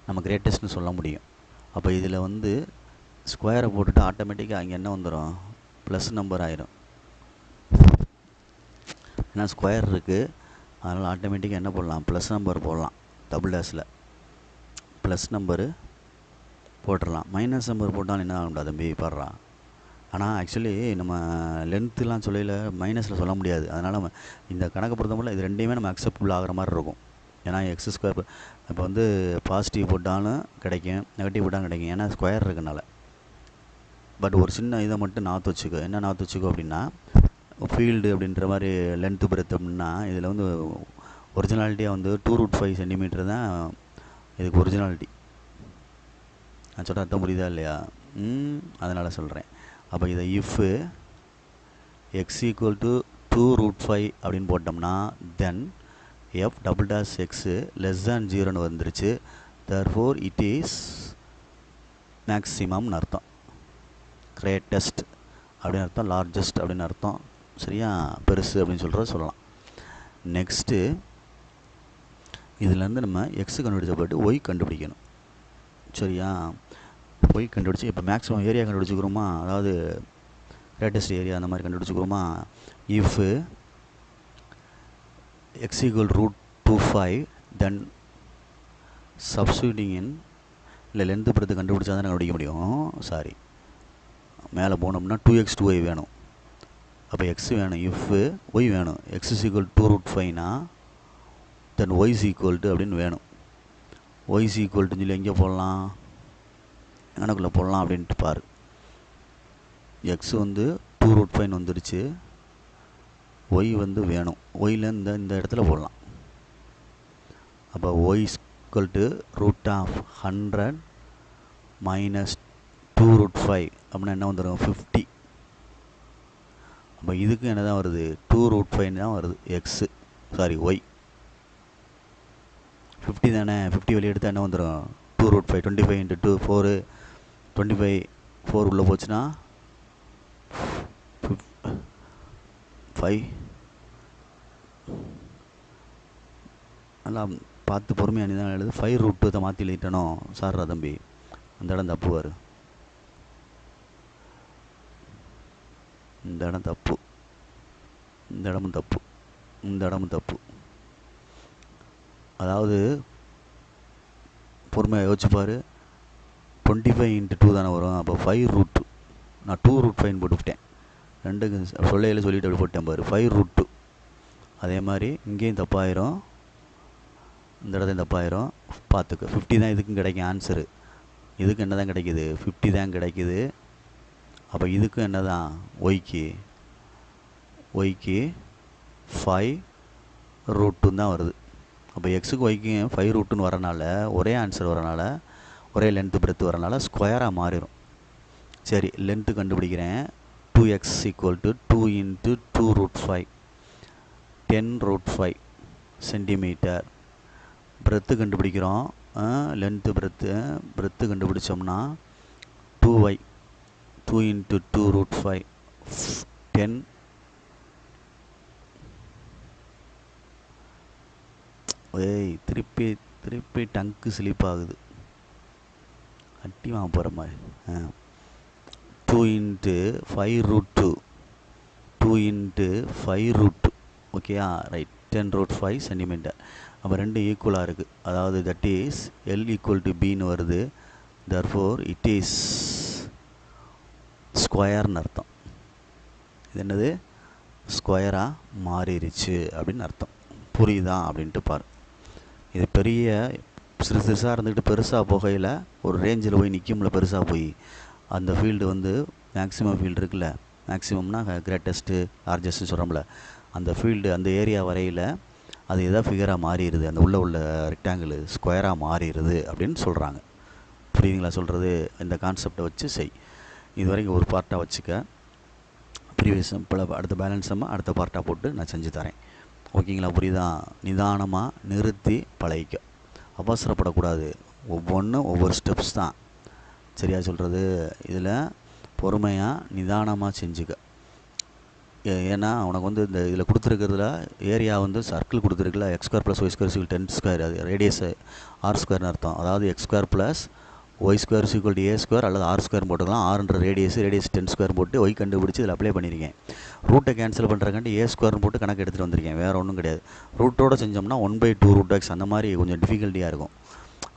S1: நம்ம கிரேட்டஸ்ட்னு சொல்ல முடியும். அப்போ இதில் வந்து ஸ்கொயரை போட்டுட்டு ஆட்டோமேட்டிக்காக அங்கே என்ன வந்துடும், ப்ளஸ் நம்பர் ஆயிரும். ஏன்னா ஸ்கொயர் இருக்குது, அதனால் ஆட்டோமேட்டிக்காக என்ன போடலாம், ப்ளஸ் நம்பர் போடலாம். டபுள் டேஷில் ப்ளஸ் நம்பரு போட்டுடலாம். மைனஸ் நம்பர் போட்டாலும் என்ன ஆகும்டா தம்பி பாடுறான். ஆனால் ஆக்சுவலி நம்ம லென்த்துலாம் சொல்லையில் மைனஸில் சொல்ல முடியாது. அதனால் நம்ம இந்த கணக்கை பொறுத்தவரை இது ரெண்டையுமே நம்ம அக்செப்டபுள் ஆகிற மாதிரி இருக்கும். ஏன்னா எக்ஸ் ஸ்கொயர் இப்போ வந்து பாசிட்டிவ் போட்டாலும் கிடைக்கும், நெகட்டிவ் போட்டாலும் கிடைக்கும், ஏன்னா ஸ்கொயர் இருக்கனால. பட் ஒரு சின்ன இதை மட்டும் நாற்று வச்சுக்கோ. என்ன நாற்று வச்சுக்கோ அப்படின்னா, ஃபீல்டு அப்படின்ற மாதிரி லென்த்து பிரெத் அப்படின்னா இதில் வந்து ஒரிஜினாலிட்டியாக வந்து 2√5 சென்டிமீட்டர் தான் இதுக்கு ஒரிஜினாலிட்டி. நான் சொல்கிற அர்த்தம் புரியுதா இல்லையா? அதனால் சொல்கிறேன். அப்போ இதை இஃப்பு எக்ஸ் ஈக்குவல் டு 2√5 அப்படின்னு போட்டோம்னா then f double dash x less than 0ன்னு வந்துருச்சு. தேர்ஃபோர் இட் இஸ் மேக்ஸிமம்னு அர்த்தம், கிரேட்டஸ்ட் அப்படின்னு அர்த்தம், லார்ஜஸ்ட் அப்படின்னு அர்த்தம். சரியா, பெருசு அப்படின்னு சொல்கிறத சொல்லலாம். நெக்ஸ்ட்டு இதுலேருந்து நம்ம எக்ஸு கண்டுபிடிச்ச போய்ட்டு ஒய் கண்டுபிடிக்கணும். சரியா, ஒய் கண்டுபிடிச்சி இப்போ மேக்ஸிமம் ஏரியா கண்டுபிடிச்சிக்கிறோமா, அதாவது கிரேட்டஸ்ட் ஏரியா அந்த மாதிரி கண்டுபிடிச்சிக்கிறோமா. If x equal √25 then substituting in, இல்லை லென்த்து பிறத்து கண்டுபிடிச்சா தான் கண்டுபிடிக்க முடியும். சாரி, மேலே போனோம்னா 2x 2y வேணும். அப்போ எக்ஸ் வேணும், இஃப் ஒய் வேணும். எக்ஸ் இஸ் ஈக்குவல் 2√5னா then y is equal to அப்படின்னு வேணும். ஒய் இஸ் ஈக்குவல் டுன்னு சொல்லி எங்கே போடலாம், கணக்குள்ளே போடலாம் அப்படின்ட்டு பாரு. எக்ஸ் வந்து 2√5 வந்துருச்சு, ஒய் வந்து வேணும். ஒயில் இந்த இடத்துல போடலாம். அப்போ ஒய் ஈக்குவல் டு √100 மைனஸ் 2√5 அப்படின்னா என்ன வந்துடும், 50. அப்போ இதுக்கு என்ன தான் வருது, 2√5 தான் வருது எக்ஸு, சாரி ஒய். 50 தானே, 50 வெளியே எடுத்தால் என்ன வந்துடும், 2√5. 25 × 2 4, 25 4 உள்ளே போச்சுன்னா 5. நல்லா பார்த்து பொறுமையாக நீ தான் எழுது. 5√2 மாற்றி எழுதிட்டனோ சார்ரா தம்பி, அந்த இடம் தப்பு வரு, இந்த இடம் தப்பு, இந்த இடமும் தப்பு, இந்த இடமும் தப்பு. அதாவது பொறுமையாக யோசிச்சுப்பார். 25 × 2 தானே வரும். அப்போ 5√2, நான் 2√5 போட்டுவிட்டேன். ரெண்டுக்கு சொல்லையில் சொல்லிவிட்டு அப்படி போட்டேன் பாரு, 5√2. அதே மாதிரி இங்கேயும் தப்பாயிரும், இந்த இடத்தையும் தப்பாயிரும். பார்த்துக்க, 50 தான் இதுக்கும் கிடைக்கும் ஆன்சரு. இதுக்கு என்ன தான் கிடைக்கிது, 50 தான் கிடைக்கிது. அப்போ இதுக்கும் என்ன தான், ஒய்க்கு 5√2 தான் வருது. அப்போ எக்ஸுக்கு ஒய்க்கும் 5√2 வரனால, ஒரே ஆன்சர் வரனால, ஒரே லென்த்து பிரெத்து வரனால ஸ்கொயராக மாறிடும். சரி, லென்த்து கண்டுபிடிக்கிறேன். 2x = 2 × 2√5 10√5 centimetre. பிரெத்து கண்டுபிடிக்கிறோம், லென்த்து பிரெத்து கண்டுபிடிச்சோம்னா 2y 2 × 2√5 10. ஏய் திருப்பி டங்கு ஸ்லிப் ஆகுது, அட்டி வாங்க போகிற மாதிரி. 2 × 5√2 2 × 5√2 ஓகேயா, ரைட், 10√5 சென்டிமீட்டர். அப்போ ரெண்டு ஈக்குவலாக இருக்குது, அதாவது தட் இஸ் L = Bன்னு வருது. தர்ஃபோர் இட் இஸ் ஸ்கொயர்னு அர்த்தம். இது என்னது, ஸ்கொயராக மாறிடுச்சு அப்படின்னு அர்த்தம். புரியுதா அப்படின்ட்டு பாரு. இது பெரிய சிறுசாக இருந்துக்கிட்டு பெருசாக போகையில் ஒரு ரேஞ்சில் போய் நிற்கும்ல, பெருசாக போய் அந்த ஃபீல்டு வந்து மேக்ஸிமம் ஃபீல்டு இருக்குல்ல, மேக்ஸிமம்னா கிரேட்டஸ்ட்டு லார்ஜஸ்ட்டு சொல்கிறோம்ல, அந்த ஃபீல்டு அந்த ஏரியா வரையில் அது எதாவது ஃபிகராக மாறிடுது, அந்த உள்ள ரெக்டாங்கிள் ஸ்கொயராக மாறிடுது அப்படின்னு சொல்கிறாங்க. புரியுதுங்களா சொல்கிறது? இந்த கான்செப்டை வச்சு செய். இது வரைக்கும் ஒரு பார்ட்டாக வச்சுக்க. ப்ரீவியஸ் இப்போ அடுத்த பேலன்ஸ் சம்மை அடுத்த பார்ட்டாக போட்டு நான் செஞ்சு தரேன். ஓகேங்களா? புரியுதா? நிதானமாக நிறுத்தி பழகிக்க, அவசரப்படக்கூடாது. ஒவ்வொன்றும் ஒவ்வொரு ஸ்டெப்ஸ் தான். சரியா சொல்கிறது? இதில் பொறுமையாக நிதானமாக செஞ்சுக்க. ஏன்னா உனக்கு வந்து இந்த இதில் கொடுத்துருக்கிறதுல ஏரியா வந்து சர்க்கிள் கொடுத்துருக்குல, x square plus y square = 10 square, அது ரேடியஸ் ஆர் ஸ்கொயர்னு அர்த்தம். அதாவது x square plus y square = a square அல்லது ஆர் ஸ்கொயர் போட்டுக்கலாம். ஆறுன்ற ரேடியஸ் 10 ஸ்கொயர் போட்டு ஒய் கண்டுபிடிச்சி இதில் அப்ளை பண்ணியிருக்கேன். ரூட்டை கேன்சல் பண்ணுறக்காண்டி ஏ ஸ்கொயர்னு போட்டு கணக்கு எடுத்துகிட்டு வந்திருக்கேன். வேறு ஒன்றும் கிடையாது. ரூட்டோடு செஞ்சோம்னா 1/2 ரூட் எக்ஸ் அந்த மாதிரி கொஞ்சம் டிஃபிகல்ட்டியாக இருக்கும்.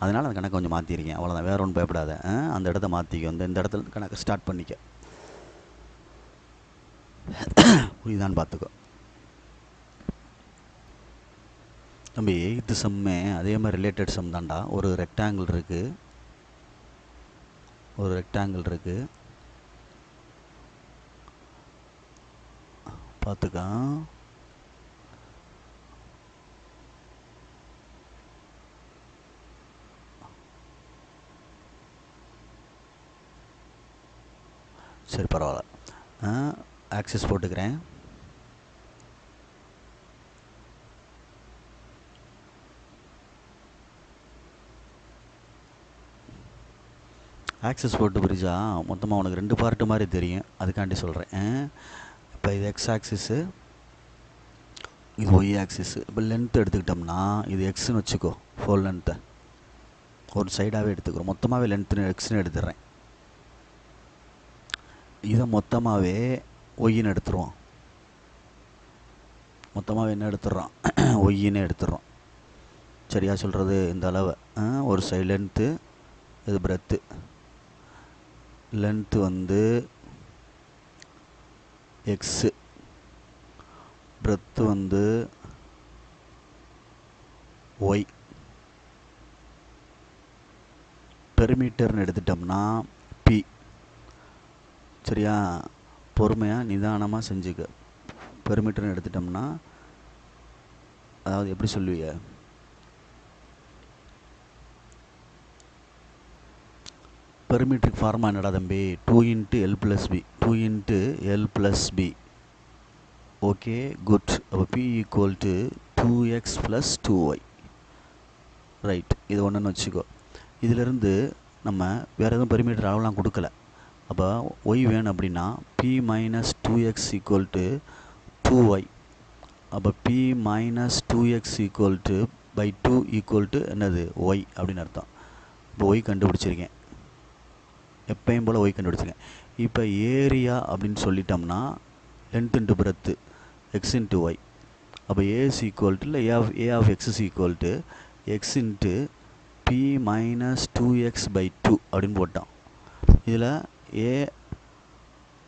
S1: அதனால் அந்த கணக்கு கொஞ்சம் மாற்றிருக்கேன். அவ்வளோதான், வேறு ஒன்றும் பயப்படாத. அந்த இடத்த மாற்றிக்க, இந்த இடத்துல கணக்கு ஸ்டார்ட் பண்ணிக்க. புரியுதான்னு பார்த்துக்கோ தம்பி. 8th சம்மே அதே மாதிரி ரிலேட்டட் சம் தான்டா. ஒரு ரெக்டாங்கிள் இருக்குது, பார்த்துக்கா. சரி பரவாயில்ல, ஆக்சிஸ் போட்டுக்கிறேன். ஆக்சிஸ் போட்டு பிரிச்சா மொத்தமாக உனக்கு 2 பார்ட்டு மாதிரி தெரியும், அதுக்காண்டி சொல்கிறேன். இப்போ இது எக்ஸ் ஆக்சிஸு, இது ஒய் ஆக்சிஸு. இப்போ லென்த் எடுத்துக்கிட்டோம்னா இது எக்ஸ்ன்னு வச்சுக்கோ. ஃபோல் லென்த்தை ஒரு சைடாகவே எடுத்துக்கிறோம். மொத்தமாகவே லென்த்து எக்ஸ்ன்னு எடுத்துடுறேன். இதை மொத்தமாகவே ஒய்ன்னு எடுத்துருவோம். மொத்தமாகவே என்ன எடுத்துடுறோம்? ஒய்ன்னு எடுத்துடுறோம். சரியா சொல்கிறது? இந்த அளவை ஒரு சைடு லென்த்து, இது பிரெத்து. லென்த்து வந்து எக்ஸு, பிரெத்து வந்து ஒய். பெரிமீட்டர்னு எடுத்துட்டோம்னா பி. சரியா? பொறுமையாக நிதானமாக செஞ்சுக்க. பெரிமீட்டர்னு எடுத்துட்டோம்னா அதாவது எப்படி சொல்லுவீங்க? பெரிமீட்டருக்கு ஃபார்மா என்னடா தம்பி? 2 × L + B, 2 × L + B. Okay, good. அப்போ P = 2x + 2y. ரைட், இது ஒன்றுன்னு வச்சுக்கோ. இதிலிருந்து நம்ம வேறு எதுவும் பெரிமீட்டர் அளவுலாம் கொடுக்கல. அப்போ ஒய் வேணும் அப்படின்னா P - 2x = 2y. அப்போ P - 2x /2 என்னது? ஒய் அப்படின்னு அர்த்தம். இப்போ ஒய் கண்டுபிடிச்சிருக்கேன், எப்பயும் போல் ஒய் கண்டுபிடிச்சிருக்கேன். இப்போ ஏரியா அப்படின்னு சொல்லிட்டோம்னா length into breadth x into y. அப்போ ஏ இல்லை a of x x into P - 2x/2 அப்படின்னு போட்டோம். இதில் ஏ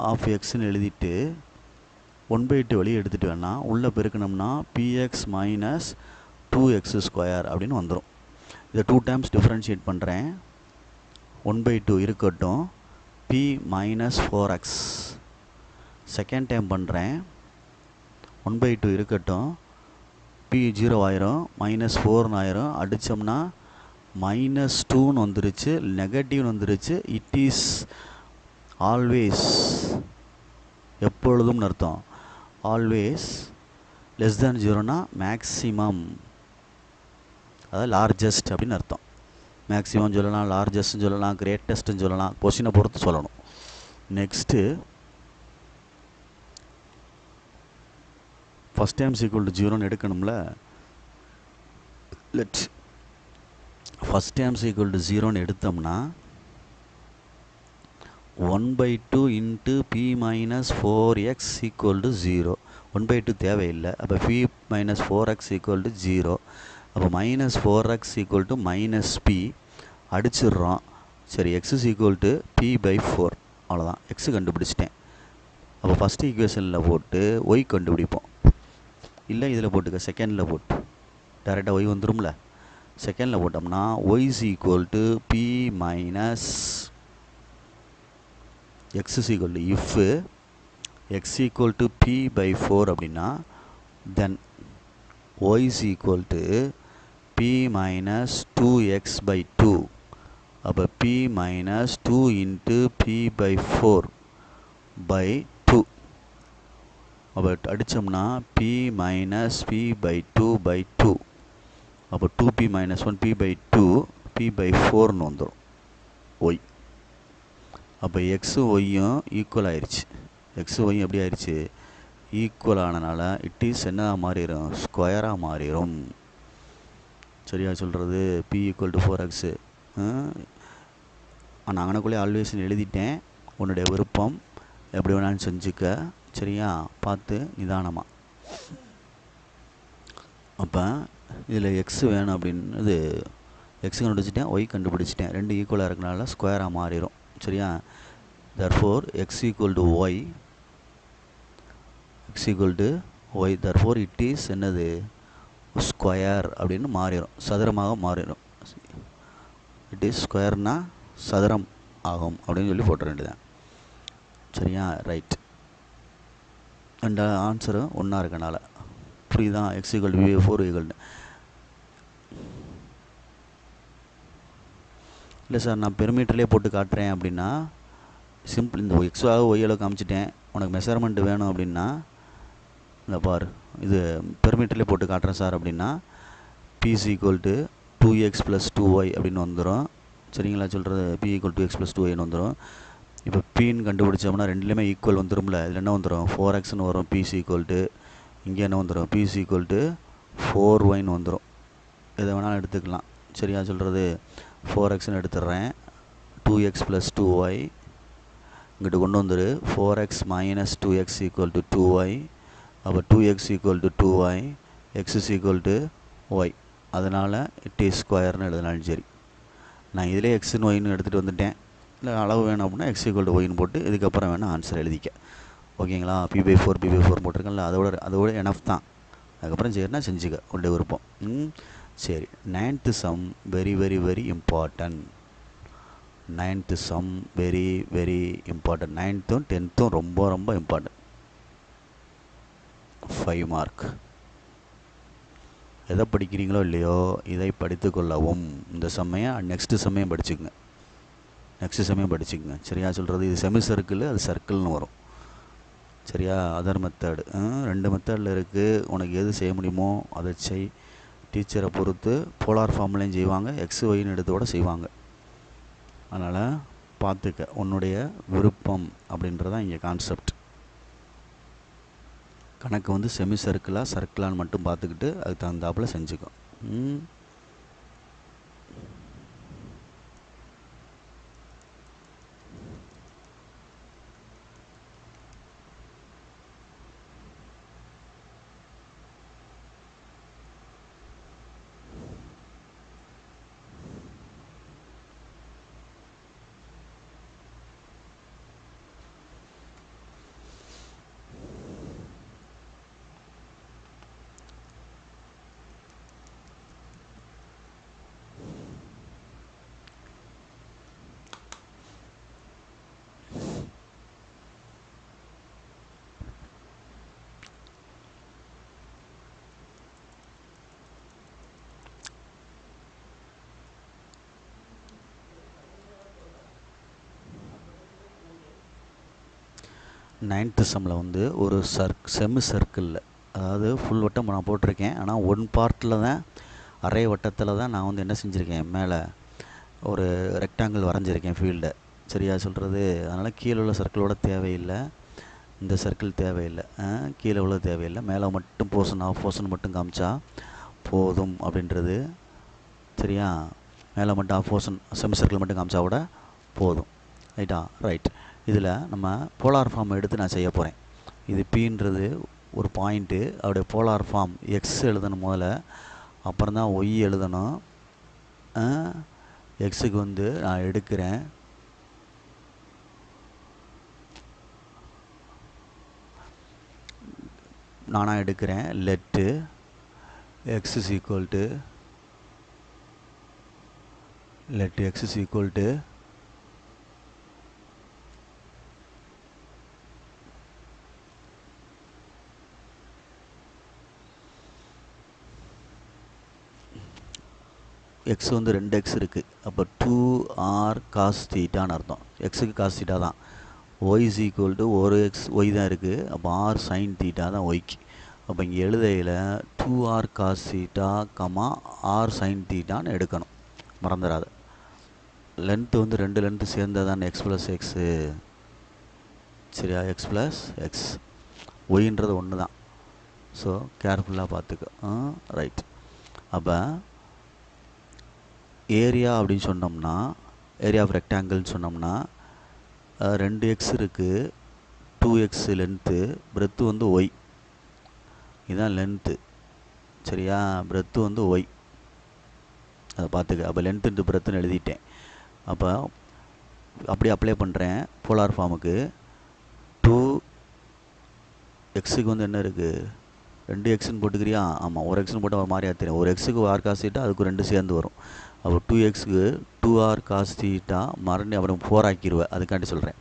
S1: ஆஃப் எக்ஸ்ன்னு எழுதிட்டு 1/2 வெளியே எடுத்துகிட்டு வேணால் உள்ளே பெருக்கணும்னா px - 2x² அப்படின்னு வந்துடும். இதை 2 டைம்ஸ் டிஃப்ரென்ஷியேட் பண்ணுறேன். 1/2 இருக்கட்டும், P - 4x. செகண்ட் டைம் பண்ணுறேன். 1/2 இருக்கட்டும், P 0 ஆயிரும், -4 ஆயிரும். அடித்தோம்னா -2ன்னு வந்துருச்சு, நெகட்டிவ்னு வந்துருச்சு. இட் இஸ் ஆல்வேஸ், எப்பொழுதும்னு அர்த்தம். ஆல்வேஸ் <0 மேக்ஸிமம், அதாவது லார்ஜஸ்ட் அப்படின்னு அர்த்தம். மேக்ஸிமம் சொல்லலாம், லார்ஜஸ்ட்னு சொல்லலாம், கிரேட்டஸ்ட்னு சொல்லலாம். கொஸ்டினை பொறுத்து சொல்லணும். நெக்ஸ்ட்டு ஃபஸ்ட் டைம் = 0ன்னு எடுக்கணும்ல. லெட் ஃபஸ்ட் டைம் = 0ன்னு எடுத்தோம்னா 1/2 × P - 4x = 0. 1/2 தேவையில்லை. அப்போ P - 4x = 0. அப்போ -4x = -P அடிச்சிடுறோம். சரி, x = P/4. அவ்வளோதான், எக்ஸ் கண்டுபிடிச்சிட்டேன். அப்போ ஃபஸ்ட்டு ஈக்குவேஷனில் போட்டு ஒய் கண்டுபிடிப்போம். இல்லை இதில் போட்டுக்க, செகண்டில் போட்டு டேரெக்டாக ஒய் வந்துடும்ல. செகண்டில் போட்டோம்னா y = P - x if x = P/4 அப்படின்னா தென் y = P - 2x/2. அப்போ P - 2 × P/4/2. அப்போ அடித்தோம்னா p மைனஸ் பி பை 2/2. அப்போ 2p மைனஸ் 1 p பை 2 p/4ன்னு வந்துடும் ஒய். அப்போ எக்ஸு ஒய்யும் ஈக்குவல் ஆயிடுச்சு. எக்ஸு ஒய்யும் எப்படி ஆயிடுச்சு? ஈக்குவல் ஆனனால இட் இஸ் என்னதாக மாறிடும்? ஸ்கொயராக மாறிடும். சரியா சொல்கிறது? p equal to 4x. நான் அங்கனக்குள்ளே ஆல்வேஸ்ன்னு எழுதிட்டேன். உன்னுடைய விருப்பம், எப்படி வேணாலும் செஞ்சுக்க. சரியா? பார்த்து நிதானமாக. அப்போ இதில் எக்ஸ் வேணும் அப்படின்னு இது எக்ஸ் கண்டுபிடிச்சிட்டேன், ஒய் கண்டுபிடிச்சிட்டேன். ரெண்டு ஈக்குவலாக இருக்கனால ஸ்கொயராக மாறிடும். சரியா? therefore x equal to y, x equal to y, therefore it is என்னது? ஸ்கொயர் அப்படின்னு மாறிடும், சதுரமாக மாறிடும். இட் இஸ் ஸ்கொயர்னா சதுரம் ஆகும் அப்படின்னு சொல்லி போட்டுற வேண்டியதான். சரியா? ரைட். ரெண்டு ஆன்சரும் ஒன்றா இருக்கனால புரியுதான்? X equal to 4 equal to இல்லை சார் நான் பெருமீட்டர்லேயே போட்டு காட்டுறேன் அப்படின்னா சிம்பிள். இந்த எக்ஸாக ஒய்யில் காமிச்சிட்டேன், உனக்கு மெஷர்மெண்ட் வேணும் அப்படின்னா இந்த பார், இது பெருமீட்டர்லேயே போட்டு காட்டுறேன் சார் அப்படின்னா p is equal to 2x plus 2y அப்படின்னு வந்துடும். சரிங்களா சொல்கிறது? p equal to x plus 2yன்னு வந்துடும். இப்போ பின்னு கண்டுபிடிச்சோம்னா ரெண்டுலேயுமே ஈக்குவல் வந்துடும்ல. இதில் என்ன வந்துடும்? 4xன்னு வரும். p is equal to இங்கே என்ன வந்துடும்? p is equal to 4yன்னு வந்துடும். எதை வேணாலும் எடுத்துக்கலாம். சரியா சொல்கிறது? 4xன்னு எடுத்துடுறேன். 2x plus 2y இங்கிட்ட கொண்டு வந்துடு. 4x minus 2x equal to 2y. அப்போ 2x equal to 2y, x is equal to y. அதனால் இட் இஸ் ஸ்கொயர்னு எழுதினாலும் சரி. நான் இதிலே எக்ஸ்னு ஒய்னு எடுத்துகிட்டு வந்துட்டேன். இல்லை அளவு வேணும் அப்படின்னா x equal to yன்னு போட்டு இதுக்கப்புறம் வேணால் ஆன்சர் எழுதிக்க. ஓகேங்களா? p/4 p/4 போட்டிருக்கேன்ல, அதோட எனஃப் தான். அதுக்கப்புறம் சரினா செஞ்சுக்க, உள்ள விருப்பம். சரி, 9th sum very very very important. 9th sum very very important. 9th 10th ரொம்ப ரொம்ப இம்பார்ட்டன்ட். 5 மார்க். எதை படிக்கிறீங்களோ இல்லையோ இதை படித்து கொள்ளவும். இந்த சமயம் நெக்ஸ்ட் சமயம் படிச்சுக்குங்க. நெக்ஸ்ட் சமயம் படிச்சுக்குங்க. சரியா சொல்கிறது? இது செமி சர்க்கிள், அது சர்க்கிள்னு வரும். சரியா? Other method. ரெண்டு மெத்தடில் இருக்குது. உனக்கு எது செய்ய முடியுமோ அதை செய். டீச்சரை பொறுத்து போலார் ஃபார்ம்லேயும் செய்வாங்க, எக்ஸ் ஒய்னு எடுத்தோட செய்வாங்க. அதனால் பார்த்துக்க, உன்னுடைய விருப்பம் அப்படின்றதான் இங்கே கான்செப்ட். கணக்கு வந்து செமி சர்க்கிளாக சர்க்கிளான்னு மட்டும் பார்த்துக்கிட்டு அதுக்கு தகுந்தாப்பில் செஞ்சுக்கோ. நைன்த்து சம்மில் வந்து ஒரு செமி சர்க்கிளில், அதாவது ஃபுல் வட்டம் நான் போட்டிருக்கேன், ஆனால் ஒன் பார்ட்டில் தான், அரை வட்டத்தில் தான் நான் வந்து என்ன செஞ்சுருக்கேன், மேலே ஒரு ரெக்டாங்கிள் வரைஞ்சிருக்கேன் ஃபீல்டை. சரியா சொல்கிறது? அதனால் கீழே உள்ள சர்க்கிளோட தேவையில்லை, இந்த சர்க்கிள் தேவையில்லை, கீழே உள்ள தேவையில்லை, மேலே மட்டும் போர்ஷன் ஆஃப் போர்ஷன் மட்டும் காமிச்சா போதும் அப்படின்றது. சரியா? மேலே மட்டும் ஆஃப் போர்ஷன் செமி சர்க்கிள் மட்டும் காமிச்சா கூட போதும். ரைட்டா? ரைட். இதில் நம்ம போலார் ஃபார்ம் எடுத்து நான் செய்ய போகிறேன். இது பின்றது ஒரு பாயிண்ட்டு, அவருடைய போலார் ஃபார்ம் எக்ஸ் எழுதணும் முதல்ல, அப்புறம் தான் ஒய் எழுதணும். எக்ஸுக்கு வந்து நான் எடுக்கிறேன், நானாக எடுக்கிறேன். Laddu X is equal to let X is equal to X வந்து 2x இருக்குது. அப்போ 2r cos θன்னு அர்த்தம். எக்ஸுக்கு காஸ் தீட்டா தான். ஒய் இஸ் ஈக்குவல் டு ஒரு எக்ஸ் ஒய் தான் இருக்குது. அப்போ ஆர் சைன் தீட்டா தான் ஒய்க்கு. அப்போ இங்கே எழுதையில் 2r cos theta comma r sine தீட்டான்னு எடுக்கணும், மறந்துடாது. லென்த்து வந்து ரெண்டு லென்த்து சேர்ந்தது தான் எக்ஸ் ப்ளஸ் எக்ஸு, சரியா? எக்ஸ் ப்ளஸ் எக்ஸ், ஒய்ன்றது ஒன்று தான். ஸோ கேர்ஃபுல்லாக பார்த்துக்க. ரைட். அப்போ ஏரியா அப்படின்னு சொன்னோம்னா, ஏரியா ஆஃப் ரெக்டாங்கிள்னு சொன்னோம்னா 2x இருக்குது, 2x லென்த்து, பிரெத்து வந்து ஒய், இதுதான் லென்த்து, சரியா? பிரெத்து வந்து ஒய், அதை பார்த்துக்க. அப்போ லென்த் இன்ட்டு பிரெத்துன்னு எழுதிட்டேன். அப்போ அப்படியே அப்ளை பண்ணுறேன் போலார் ஃபார்முக்கு. 2xக்கு வந்து என்ன இருக்குது, 2xன்னு போட்டுக்கிறியா? ஆமாம், ஒரு எக்ஸ்னு போட்டால் ஒரு மாதிரியா தெரியும். ஒரு எக்ஸுக்கு ஆர் காஸ் தீட்டா, அதுக்கு 2 சேர்ந்து வரும். அப்போ 2xக்கு 2r காஸ் தீட்டா மறுபடியும் அப்புறம் 4 ஆக்கிடுவேன், அதுக்காண்டி சொல்கிறேன்.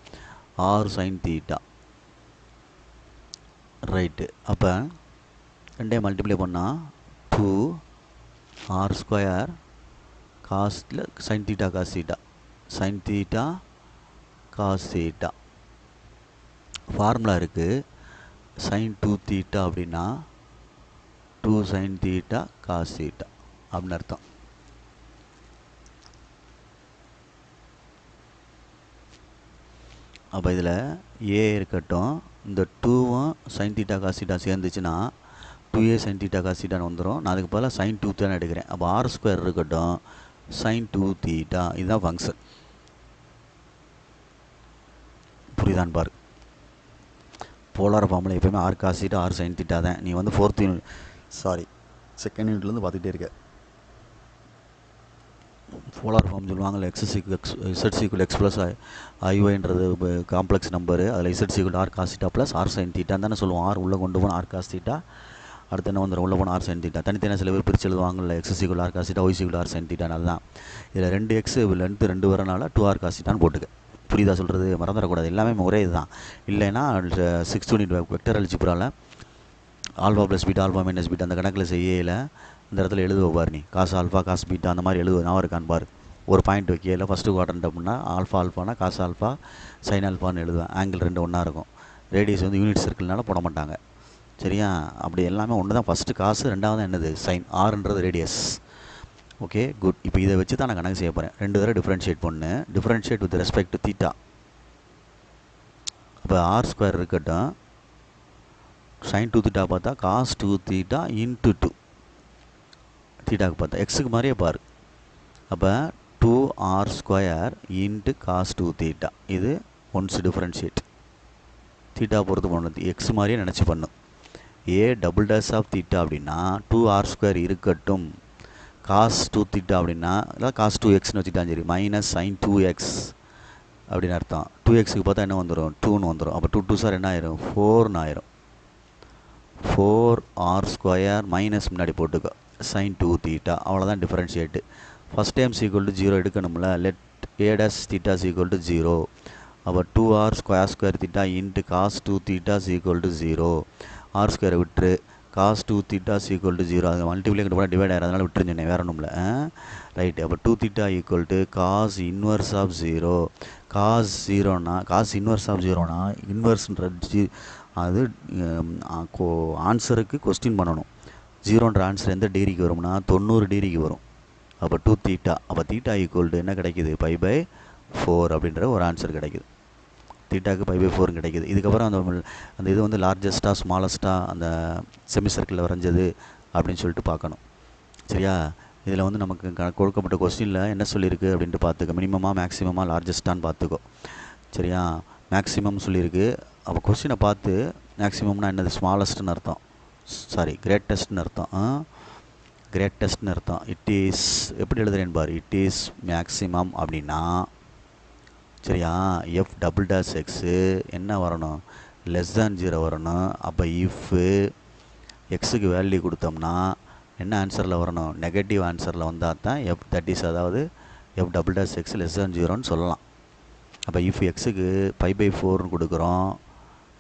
S1: R sine theta, right. அப்போ ரெண்டையும் மல்டிப்ளை பண்ணால் 2r ஸ்கொயர் காஸ்டில் sine theta cos theta, sine theta cos theta. Formula இருக்குது, சைன் 2 தீட்டா அப்படின்னா 2 சைன் தீட்டா காஸ் தீட்டா அப்படின்னு அர்த்தம். அப்போ இதில் ஏ இருக்கட்டும், இந்த 2வும் சைன் தீட்டா காஸ் தீட்டா சேர்ந்துச்சுன்னா 2a சைன் தீட்டா காஸ் தீட்டான்னு வந்துடும். நான் அதுக்கு பதிலாக சைன் 2 தான் எடுக்கிறேன். அப்போ ஆர் ஸ்கொயர் இருக்கட்டும், சைன் 2 தீட்டா, இதுதான் ஃபங்க்ஷன். புரியுதான்னு பாரு. போலார் ஃபார்மில் எப்போயுமே r cos theta r sine theta தான். நீ வந்து செகண்ட் யூனிட்லேருந்து பார்த்துக்கிட்டே இருக்க. போலார் ஃபார்ம் சொல்லுவாங்கள்ல, இசட் சீக்குவல் எக்ஸ் ப்ளஸ் ஐஒய்ன்றது காம்ப்ளெக்ஸ் நம்பரு, அதில் z equal r cos theta plus r sine தீட்டான்னு தானே சொல்லுவோம். ஆர் உள்ளே கொண்டு போனால் ஆர் காஸ் தீட்டா, அடுத்து என்ன வந்துடும், உள்ளே போனால் ஆர் சைன் தீட்டா. தனித்தனியாக சில பேர் பிரித்து எழுதுவாங்கள்ல, x equal r cos theta, y equal r sine தீட்டானால தான். இதில் 2x லென்த்து 2 வரனால 2r காஸ் தீட்டான்னு போட்டுக்க. புரியுதா சொல்கிறது? மறந்துடக்கூடாது, எல்லாமே ஒரே இது தான். இல்லைன்னா 6th யூனிட் வெக்டர் அல்ஜிப்ராவில் alpha plus beta alpha minus beta அந்த கணக்கில் செய்யல இந்த இடத்துல எழுதுவ பாரு, நீ காஸ் ஆல்ஃபா காஸ் பீட்டா அந்த மாதிரி எழுதுவ, நான் இருக்கான்னு பாரு. ஒரு பாயிண்ட் வைக்கல, ஃபஸ்ட்டு குவாட்ரண்ட் அப்படின்னா ஆல்ஃபானா காஸ் ஆல்ஃபா சைன் ஆல்ஃபான்னு எழுதுவேன். ஆங்கிள் 2 ஒன்றா இருக்கும். ரேடியஸ் வந்து யூனிட் சர்க்கிள்னால போட மாட்டாங்க, சரியா? அப்படி எல்லாமே ஒன்று தான். ஃபஸ்ட்டு காசு, ரெண்டாவது என்னது சைன், ஆறுன்றது ரேடியஸ். Okay, good. இப்போ இதை வச்சு தான் நான் கணக்கு செய்ய போகிறேன். 2 தடவை டிஃப்ரென்ஷியேட் பண்ணு, differentiate with respect to theta. அப்போ ஆர் ஸ்கொயர் இருக்கட்டும், சைன் 2 தீட்டா பார்த்தா காஸ் 2 தீட்டா இன்ட்டு 2 தீட்டாவுக்கு பார்த்தா எக்ஸுக்கு மாதிரியே பாரு. அப்போ 2r square into cos 2 theta, இது ஒன்ஸ் டிஃப்ரென்ஷியேட் தீட்டா பொறுத்து பண்ணுறது, எக்ஸ் மாதிரியே நினச்சி பண்ணும். A double dash of theta அப்படின்னா 2r ஸ்கொயர் இருக்கட்டும், காஸ் 2 தீட்டா அப்படின்னா இல்லை காஸ் 2xன்னு வச்சுட்டாலும் சரி, மைனஸ் சைன் 2x அப்படின்னு அர்த்தம். 2xக்கு பார்த்தா என்ன வந்துடும், 2ன்னு வந்துடும். அப்போ 2 2 சார் என்ன ஆயிரும், 4ன்னு ஆயிரும். 4r ஸ்கொயர் மைனஸ் முன்னாடி போட்டுக்கோ, சைன் 2 தீட்டா, அவ்வளோதான் differentiate. First time equal to 0 எடுக்கணும்ல, let a dash theta equal to 0. அப்போ 2r square theta into cos 2 theta equal to 0. R ஸ்கொயரை விட்டுரு, காஸ் 2 தீட்டா ஈக்குவல் டு 0, அது மல்டிப்ளை கூட டிவைட் ஆகிடும், அதனால் விட்டுருந்தேன், வேறு ஒன்றும் இல்லை. ரைட்டு. அப்போ 2 theta equal to cos inverse of 0. Cos 0னா, காஸ் இன்வர்ஸ் ஆஃப் 0னா, இன்வர்ஸ்ன்ற அது ஆன்சருக்கு கொஸ்டின் பண்ணணும். 0ன்ற ஆன்சர் எந்த டிகிரிக்கு வரும்னா 90 டிகிரிக்கு வரும். அப்போ 2 தீட்டா, அப்போ தீட்டா ஈக்குவல் டு என்ன கிடைக்கிது, π/4 அப்படின்ற ஒரு ஆன்சர் கிடைக்குது. தீட்டாவுக்கு π/4 கிடைக்குது. இதுக்கப்புறம் அந்த இது வந்து லார்ஜஸ்ட்டாக ஸ்மாலஸ்ட்டாக அந்த செமி சர்க்கிளில் வரைஞ்சது அப்படின்னு சொல்லிட்டு பார்க்கணும், சரியா? இதில் வந்து நமக்கு கொடுக்கப்பட்ட கொஸ்டினில் என்ன சொல்லியிருக்கு அப்படின்ட்டு பார்த்துக்கோ. மினிமமாக மேக்ஸிமமாக லார்ஜஸ்ட்டான்னு பார்த்துக்கோ, சரியா? மேக்ஸிமம் சொல்லியிருக்கு. அப்போ கொஸ்டினை பார்த்து மேக்ஸிமம்னா என்னது, ஸ்மாலஸ்ட்னு அர்த்தம், சாரி கிரேட்டஸ்ட்னு அர்த்தம். கிரேட்டஸ்ட்னு அர்த்தம். இட் இஸ் எப்படி எழுதுறேன்னு பாரு, இட் இஸ் மேக்ஸிமம் அப்படின்னா, சரியா? எஃப் டபுள் டேஷ் எக்ஸு என்ன வரணும், லெஸ் தேன் 0 வரணும். அப்போ இஃப்பு எக்ஸுக்கு வேல்யூ கொடுத்தோம்னா என்ன ஆன்சரில் வரணும், நெகட்டிவ் ஆன்சரில் வந்தால் தான் எஃப் தட் இஸ், அதாவது f double dash x less than 0ன்னு சொல்லலாம். அப்போ இஃப் எக்ஸுக்கு π/4ன்னு கொடுக்குறோம்,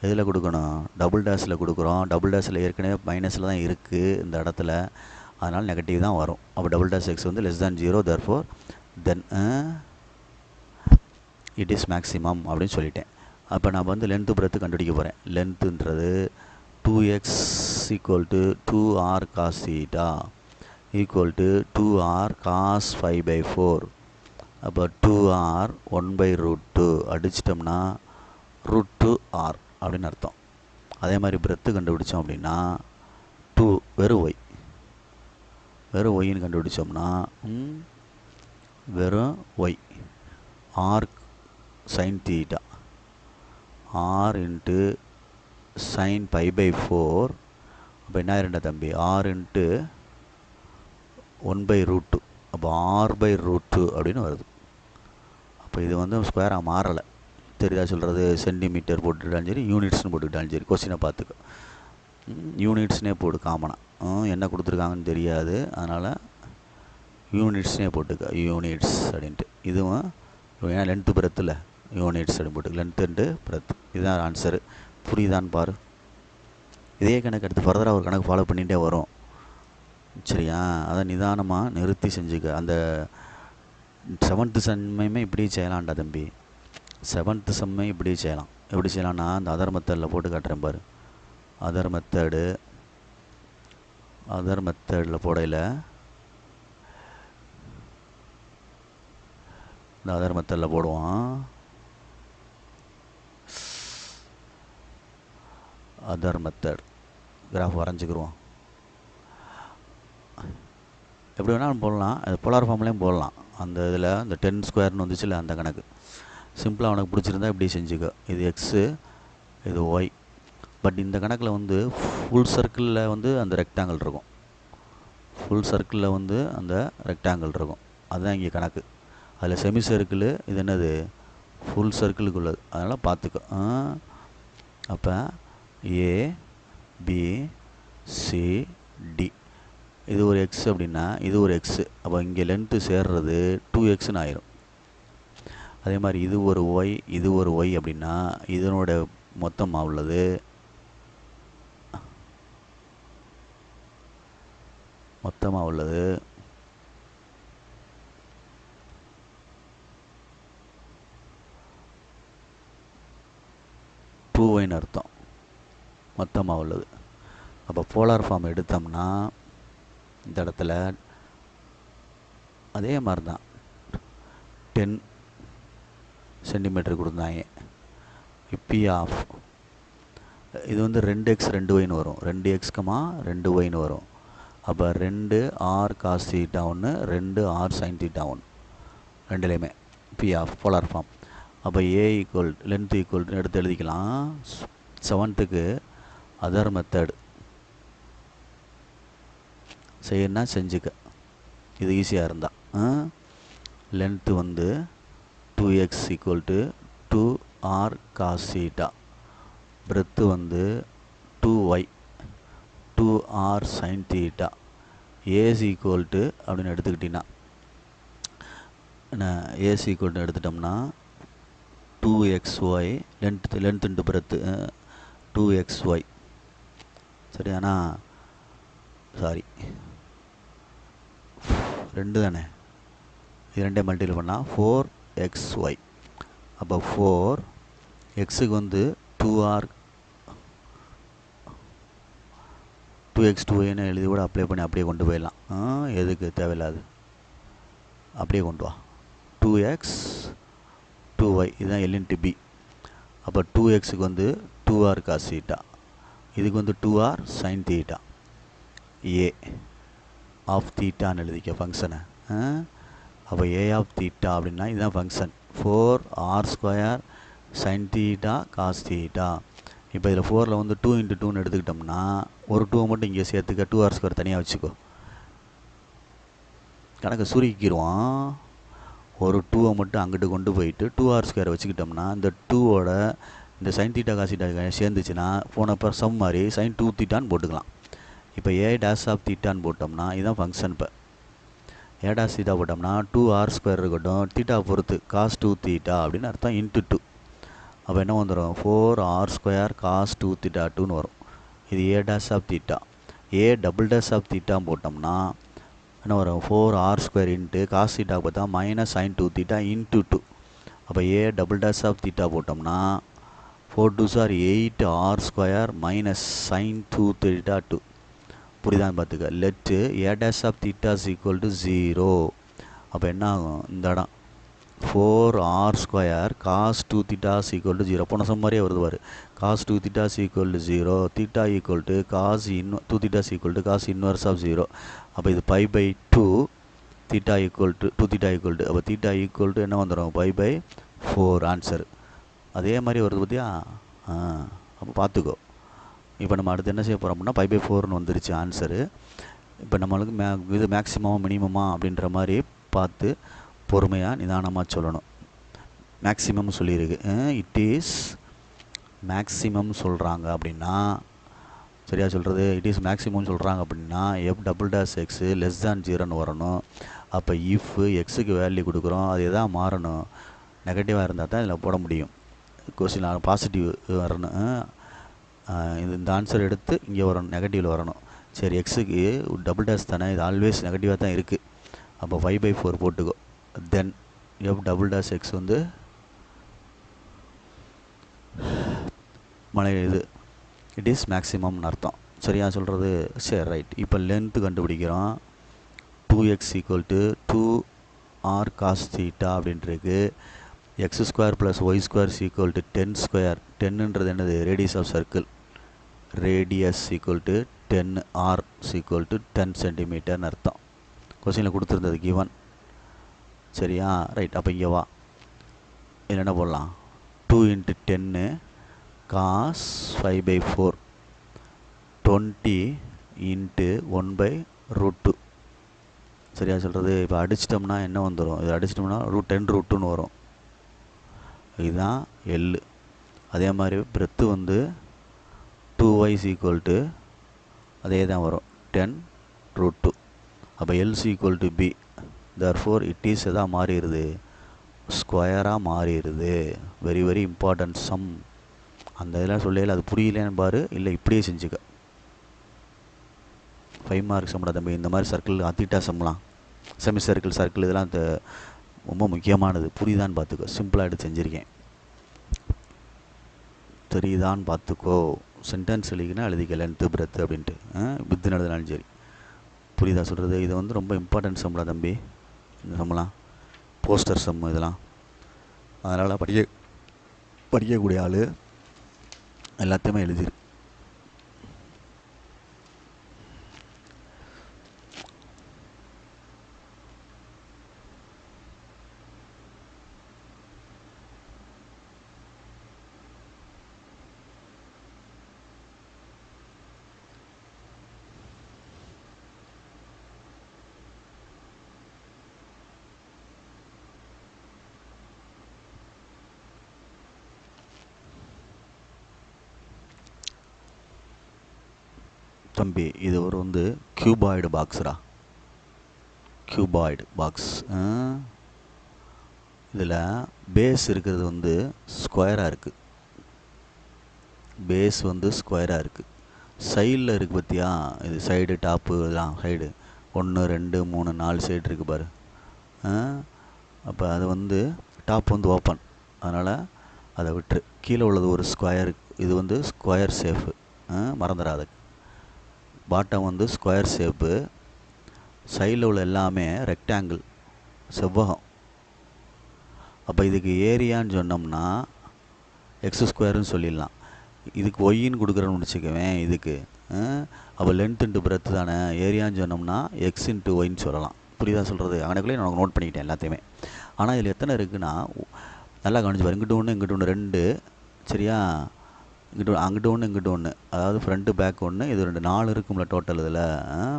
S1: எதில் கொடுக்கணும், டபுள் டேஷில் கொடுக்குறோம். டபுள் டேஷில் ஏற்கனவே மைனஸில் தான் இருக்குது இந்த இடத்துல, அதனால் நெகட்டிவ் தான் வரும். அப்போ டபுள் டேஷ் எக்ஸ் வந்து less than 0, therefore then it is maximum அப்படின்னு சொல்லிட்டேன். அப்போ நான் வந்து லென்த்து பிரெத்து கண்டுபிடிக்க போகிறேன். லென்த்துன்றது 2x equal to 2r cos theta equal to 2r cos 5/4. அப்போ 2r 1/√2 அடிச்சிட்டோம்னா √2r அப்படின்னு அர்த்தம். அதே மாதிரி பிரெத்து கண்டுபிடிச்சோம் அப்படின்னா 2 வெறும் ஒய்ன்னு கண்டுபிடிச்சோம்னா வெறும் y r sin theta r into sin π/4. அப்போ என்ன ஆயிருண்டா தம்பி, r இன்ட்டு 1/√2. அப்போ r/√2 அப்படின்னு வருது. அப்போ இது வந்து ஸ்கொயராக மாறலை. தெரியுதா சொல்கிறது? சென்டிமீட்டர் போட்டுக்கிட்டாலும் சரி, யூனிட்ஸ்னு போட்டுக்கிட்டாலும் சரி, கொஸ்டினை பார்த்துக்க. யூனிட்ஸ்னே போடு காமனாக. என்ன கொடுத்துருக்காங்கன்னு தெரியாது, அதனால் யூனிட்ஸ்னே போட்டுக்க. யூனிட்ஸ் அப்படின்ட்டு. இதுவும் ஏன் லென்த்து பிரெத்தில் யூனிட்ஸ் அப்படின்னு போட்டு லென்த்து பிரெத். இதுதான் ஆன்சரு. புரியுதான்னு பாரு. இதே கணக்கு எடுத்து ஃபர்தராக ஒரு கணக்கு ஃபாலோ பண்ணிகிட்டே வரும். சரியா? அதை நிதானமாக நிறுத்தி செஞ்சுக்க. அந்த 7th சம்மையுமே இப்படி செய்யலாம்டா தம்பி. 7th சம்மை இப்படி செய்யலாம். எப்படி செய்யலாம்னா, அந்த அதர் மெத்தடில் போட்டு காட்டுறேன் பாரு. அதர் மெத்தடில் போடையில் இந்த அதர் மெத்தடில் போடுவான். அதர் மெத்தட் கிராஃப் வரைஞ்சிக்கிடுவோம். எப்படி வேணாலும் போடலாம். அது போலார் ஃபார்ம்லேயும் போடலாம். அந்த இதில் இந்த 10 ஸ்கொயர்னு வந்துச்சுல்ல, அந்த கணக்கு சிம்பிளாக அவனுக்கு பிடிச்சிருந்தா இப்படி செஞ்சுக்க. இது எக்ஸு, இது ஒய். பட் இந்த கணக்கில் வந்து ஃபுல் சர்க்கிளில் வந்து அந்த ரெக்டாங்கிள் இருக்கும். அதுதான் இங்கே கணக்கு. அதில் செமி சர்க்கிள், இது என்னது ஃபுல் சர்க்கிளுக்கு உள்ளது. அதனால் பார்த்துக்க. அப்போ ஏ பி சி டி இது ஒரு எக்ஸ் அப்படின்னா இது ஒரு எக்ஸு. அப்போ இங்கே லென்த்து சேர்றது 2xன்னு ஆயிரும். அதே மாதிரி இது ஒரு ஒய், இது ஒரு ஒய் அப்படின்னா இதனோட மொத்தமாக உள்ளது 2yன்னு அர்த்தம். மொத்தமாக உள்ளது. அப்போ போலார் ஃபார்ம் எடுத்தோம்னா இந்த இடத்துல அதே மாதிரி தான் 10 சென்டிமீட்டர் கொடுத்தாங்க. பி ஆஃப் இது வந்து 2x 2yன்னு வரும். 2x 2yன்னு வரும். அப்போ 2r cos theta 1, 2r sin theta 1 ரெண்டுலேயுமே பி ஆஃப் போலார் ஃபார்ம். அப்போ ஏ ஈக்குவல் லென்த் ஈக்குவல் எடுத்து எழுதிக்கலாம். 7th அதர் மெத்தட் செய்யணும்னா செஞ்சுக்க. இது ஈஸியாக இருந்தால் லென்த்து வந்து 2x equal to 2r cos theta. Breadth வந்து 2y 2r sin theta. S equal to அப்படின்னு எடுத்துக்கிட்டிங்கன்னா ஏஸ் ஈக்குவல் எடுத்துட்டோம்னா 2xy length breadth 2xy. சரியானா? Sorry 2 தானே, இது 2 மல்டிபிள் பண்ணால் 4xy. அப்போ 4xக்கு வந்து 2x 2yன்னு எழுதி கூட அப்ளை பண்ணி அப்படியே கொண்டு போயிடலாம். எதுக்கு தேவையில்லாது, அப்படியே கொண்டு வா. 2x 2y இதுதான் L × B. அப்போ 2xக்கு வந்து 2r cos theta, இதுக்கு வந்து 2r sin theta. A of தீட்டான்னு எழுதிக்க ஃபங்க்ஷனை. அப்போ ஏ ஆஃப் தீட்டா அப்படின்னா இதுதான் function. 4r² sin theta cos theta. இப்போ இதில் 4ல் வந்து 2 × 2ன்னு எடுத்துக்கிட்டோம்னா ஒரு 2 மட்டும் இங்கே சேர்த்துக்க, 2r² தனியாக வச்சுக்கோ. கணக்கு சுருக்கிடுவான். ஒரு 2 மட்டும் அங்கிட்டு கொண்டு போயிட்டு 2r² வச்சுக்கிட்டோம்னா இந்த 2ஓட இந்த sin theta cos theta சேர்ந்துச்சுன்னா போனப்போ சம் மாதிரி sin 2 தீட்டான்னு போட்டுக்கலாம். இப்போ ஏ டேஷ் ஆஃப் தீட்டான்னு போட்டோம்னா இதுதான் ஃபங்க்ஷன். இப்போ ஏ டேஷ் தீட்டா போட்டோம்னா 2r² இருக்கட்டும், தீட்டா பொறுத்து cos 2 தீட்டா அப்படின்னு அர்த்தம் × 2. அப்போ என்ன வந்துடும், 4r² cos 2 theta 2ன்னு வரும். இது a dash of theta. A double dash of தீட்டான்னு போட்டோம்னா என்ன வரும், 4r² இன்ட்டு cos theta பார்த்தா -sin 2 theta × 2. அப்போ a double dash of theta போட்டோம்னா 4 2s are 8 r square minus sin 2 theta 2. புரியுதான்னு பார்த்துக்க. Laddu a dash of theta is equal to 0. அப்போ என்ன ஆகும், இந்த இடம் 4r square cos 2 theta is equal to 0. போன சம் மாதிரியே வருது பாரு. cos 2 theta is equal to 0. theta equal to cos 2 theta is equal to cos inverse of 0. அப்போ இது pi by 2 theta equal to 2 theta equal to, அப்போ theta equal to என்ன வந்துடும், pi by 4 answer. அதே மாதிரி வருது பார்த்தியா. அப்போ பார்த்துக்கோ. இப்போ நம்ம அடுத்து என்ன செய்ய போகிறோம் அப்படின்னா pi by 4ன்னு வந்துருச்சு ஆன்சரு. இப்போ நம்மளுக்கு இது மேக்ஸிமம் மினிமமா அப்படின்ற மாதிரி பார்த்து பொறுமையாக நிதானமாக சொல்லணும். மேக்ஸிமம் சொல்லியிருக்கு. இட் இஸ் மேக்ஸிமம் சொல்கிறாங்க அப்படின்னா சரியா சொல்கிறது. இட் இஸ் மேக்ஸிமம் சொல்கிறாங்க அப்படின்னா f double dash x less than 0ன்னு வரணும். அப்போ இஃப் எக்ஸுக்கு வேல்யூ கொடுக்குறோம், அது எதாவது மாறணும், நெகட்டிவாக இருந்தால் தான் இதில் போட முடியும். கொஸ்டின் பாசிட்டிவ் வரணும். இந்த ஆன்சர் எடுத்து இங்கே வரணும், நெகட்டிவில் வரணும். சரி, எக்ஸுக்கு டபுள் டேஷ் தானே, இது ஆல்வேஸ் நெகட்டிவாக தான் இருக்குது. அப்போ 5/4 போட்டுக்கோ. தென் எஃப் டபுள் டேஷ் எக்ஸ் வந்து இது இட் இஸ் மேக்ஸிமம்னு அர்த்தம். சரியா சொல்கிறது. சரி, ரைட். இப்போ லென்த்து கண்டுபிடிக்கிறோம். 2x equal to 2r cos theta அப்படின்ட்டுருக்கு. X square plus y square equal to 10 square. 10ன்றது என்னது, radius of circle. Radius equal to 10r equal to 10 சென்டிமீட்டர்னு அர்த்தம். கொஸ்டினில் கொடுத்துருந்தது கிவன். சரியா, ரைட். அப்போ இங்கே வா, இதில் என்ன போடலாம், 2 × 10 cos 5/4 20 × 1/√2. சரியா சொல்கிறது. இப்போ அடிச்சிட்டோம்னா என்ன வந்துடும், இது அடிச்சிட்டோம்னா √10√2ன்னு வரும். இதுதான் எல். அதே மாதிரி பிரெத்து வந்து 2y ஈக்குவல் டு அதே தான் வரும், 10√2. அப்போ L's equal to B. Therefore it is எதாக மாறிடுது, ஸ்கொயராக மாறிடுது. Very very important sum. அந்த இதெல்லாம் சொல்லல, அது புரியலன்னு பாரு, இல்லை இப்படியே செஞ்சுக்க. 5 மார்க் சம்டா தம்பி. இந்த மாதிரி சர்க்கிள் தீட்டா சம்லாம், செமி சர்க்கிள் இதெல்லாம் ரொம்ப முக்கியமானது. புரியுதான்னு பார்த்துக்கோ. சிம்பிளாக எடுத்து செஞ்சுருக்கேன். தெரியுதான்னு பார்த்துக்கோ. சென்டென்ஸ் எழுதிக்கினா எழுதிக்க, லென்த்து பிரெத்து அப்படின்ட்டு வித்துன்னு எழுதினாலும் சரி. புரியுதா சொல்கிறது. இது வந்து ரொம்ப இம்பார்ட்டன்ட் சம்டா தம்பி. இந்த சம்லாம் போஸ்டர் சம் இதெல்லாம். அதனால் படிக்கக்கூடிய ஆள் எல்லாத்தையுமே எழுதிரு. தம்பி இது ஒரு வந்து கியூபாய்டு பாக்ஸுடா. Cuboid box. இதில் பேஸ் இருக்கிறது வந்து ஸ்கொயராக இருக்குது. பேஸ் வந்து ஸ்கொயராக இருக்குது. சைடில் இருக்குது பார்த்தியா, இது சைடு டாப்பு இதெல்லாம் சைடு 1 2 3 4 சைடு இருக்குது பாரு. அப்போ அது வந்து டாப் வந்து ஓப்பன், அதனால் அதை விட்டுரு. கீழே உள்ளது ஒரு ஸ்கொயர். இது வந்து ஸ்கொயர் ஷேப்பு, மறந்துடாது. பாட்டம் வந்து ஸ்கொயர் ஷேப்பு. சைடில் உள்ள எல்லாமே ரெக்டாங்கிள், செவ்வகம். அப்போ இதுக்கு ஏரியான்னு சொன்னோம்னா எக்ஸ் ஸ்கொயர்னு சொல்லிடலாம். இதுக்கு ஒய்ன்னு கொடுக்குறோன்னு வச்சுக்குவேன் இதுக்கு. அப்போ லென்த் இன்ட்டு பிரெத்து தானே. ஏரியான்னு சொன்னோம்னா எக்ஸ் இன்ட்டு ஒய்ன்னு சொல்லலாம். புரியுதா சொல்கிறது. அங்கனக்குள்ளே நான் நோட் பண்ணிக்கிட்டேன் எல்லாத்தையுமே. ஆனால் இதில் எத்தனை இருக்குன்னா நல்லா கவனிச்சு பாரு. இங்கிட்டு ஒன்று இங்கிட்டு ஒன்று 2. சரியா, அங்கிட்டு ஒன்று இங்கிட்டு ஒன்று, அதாவது ஃப்ரண்ட்டு பேக் ஒன்று, இது 2 4 இருக்கும்ல டோட்டல். இதில்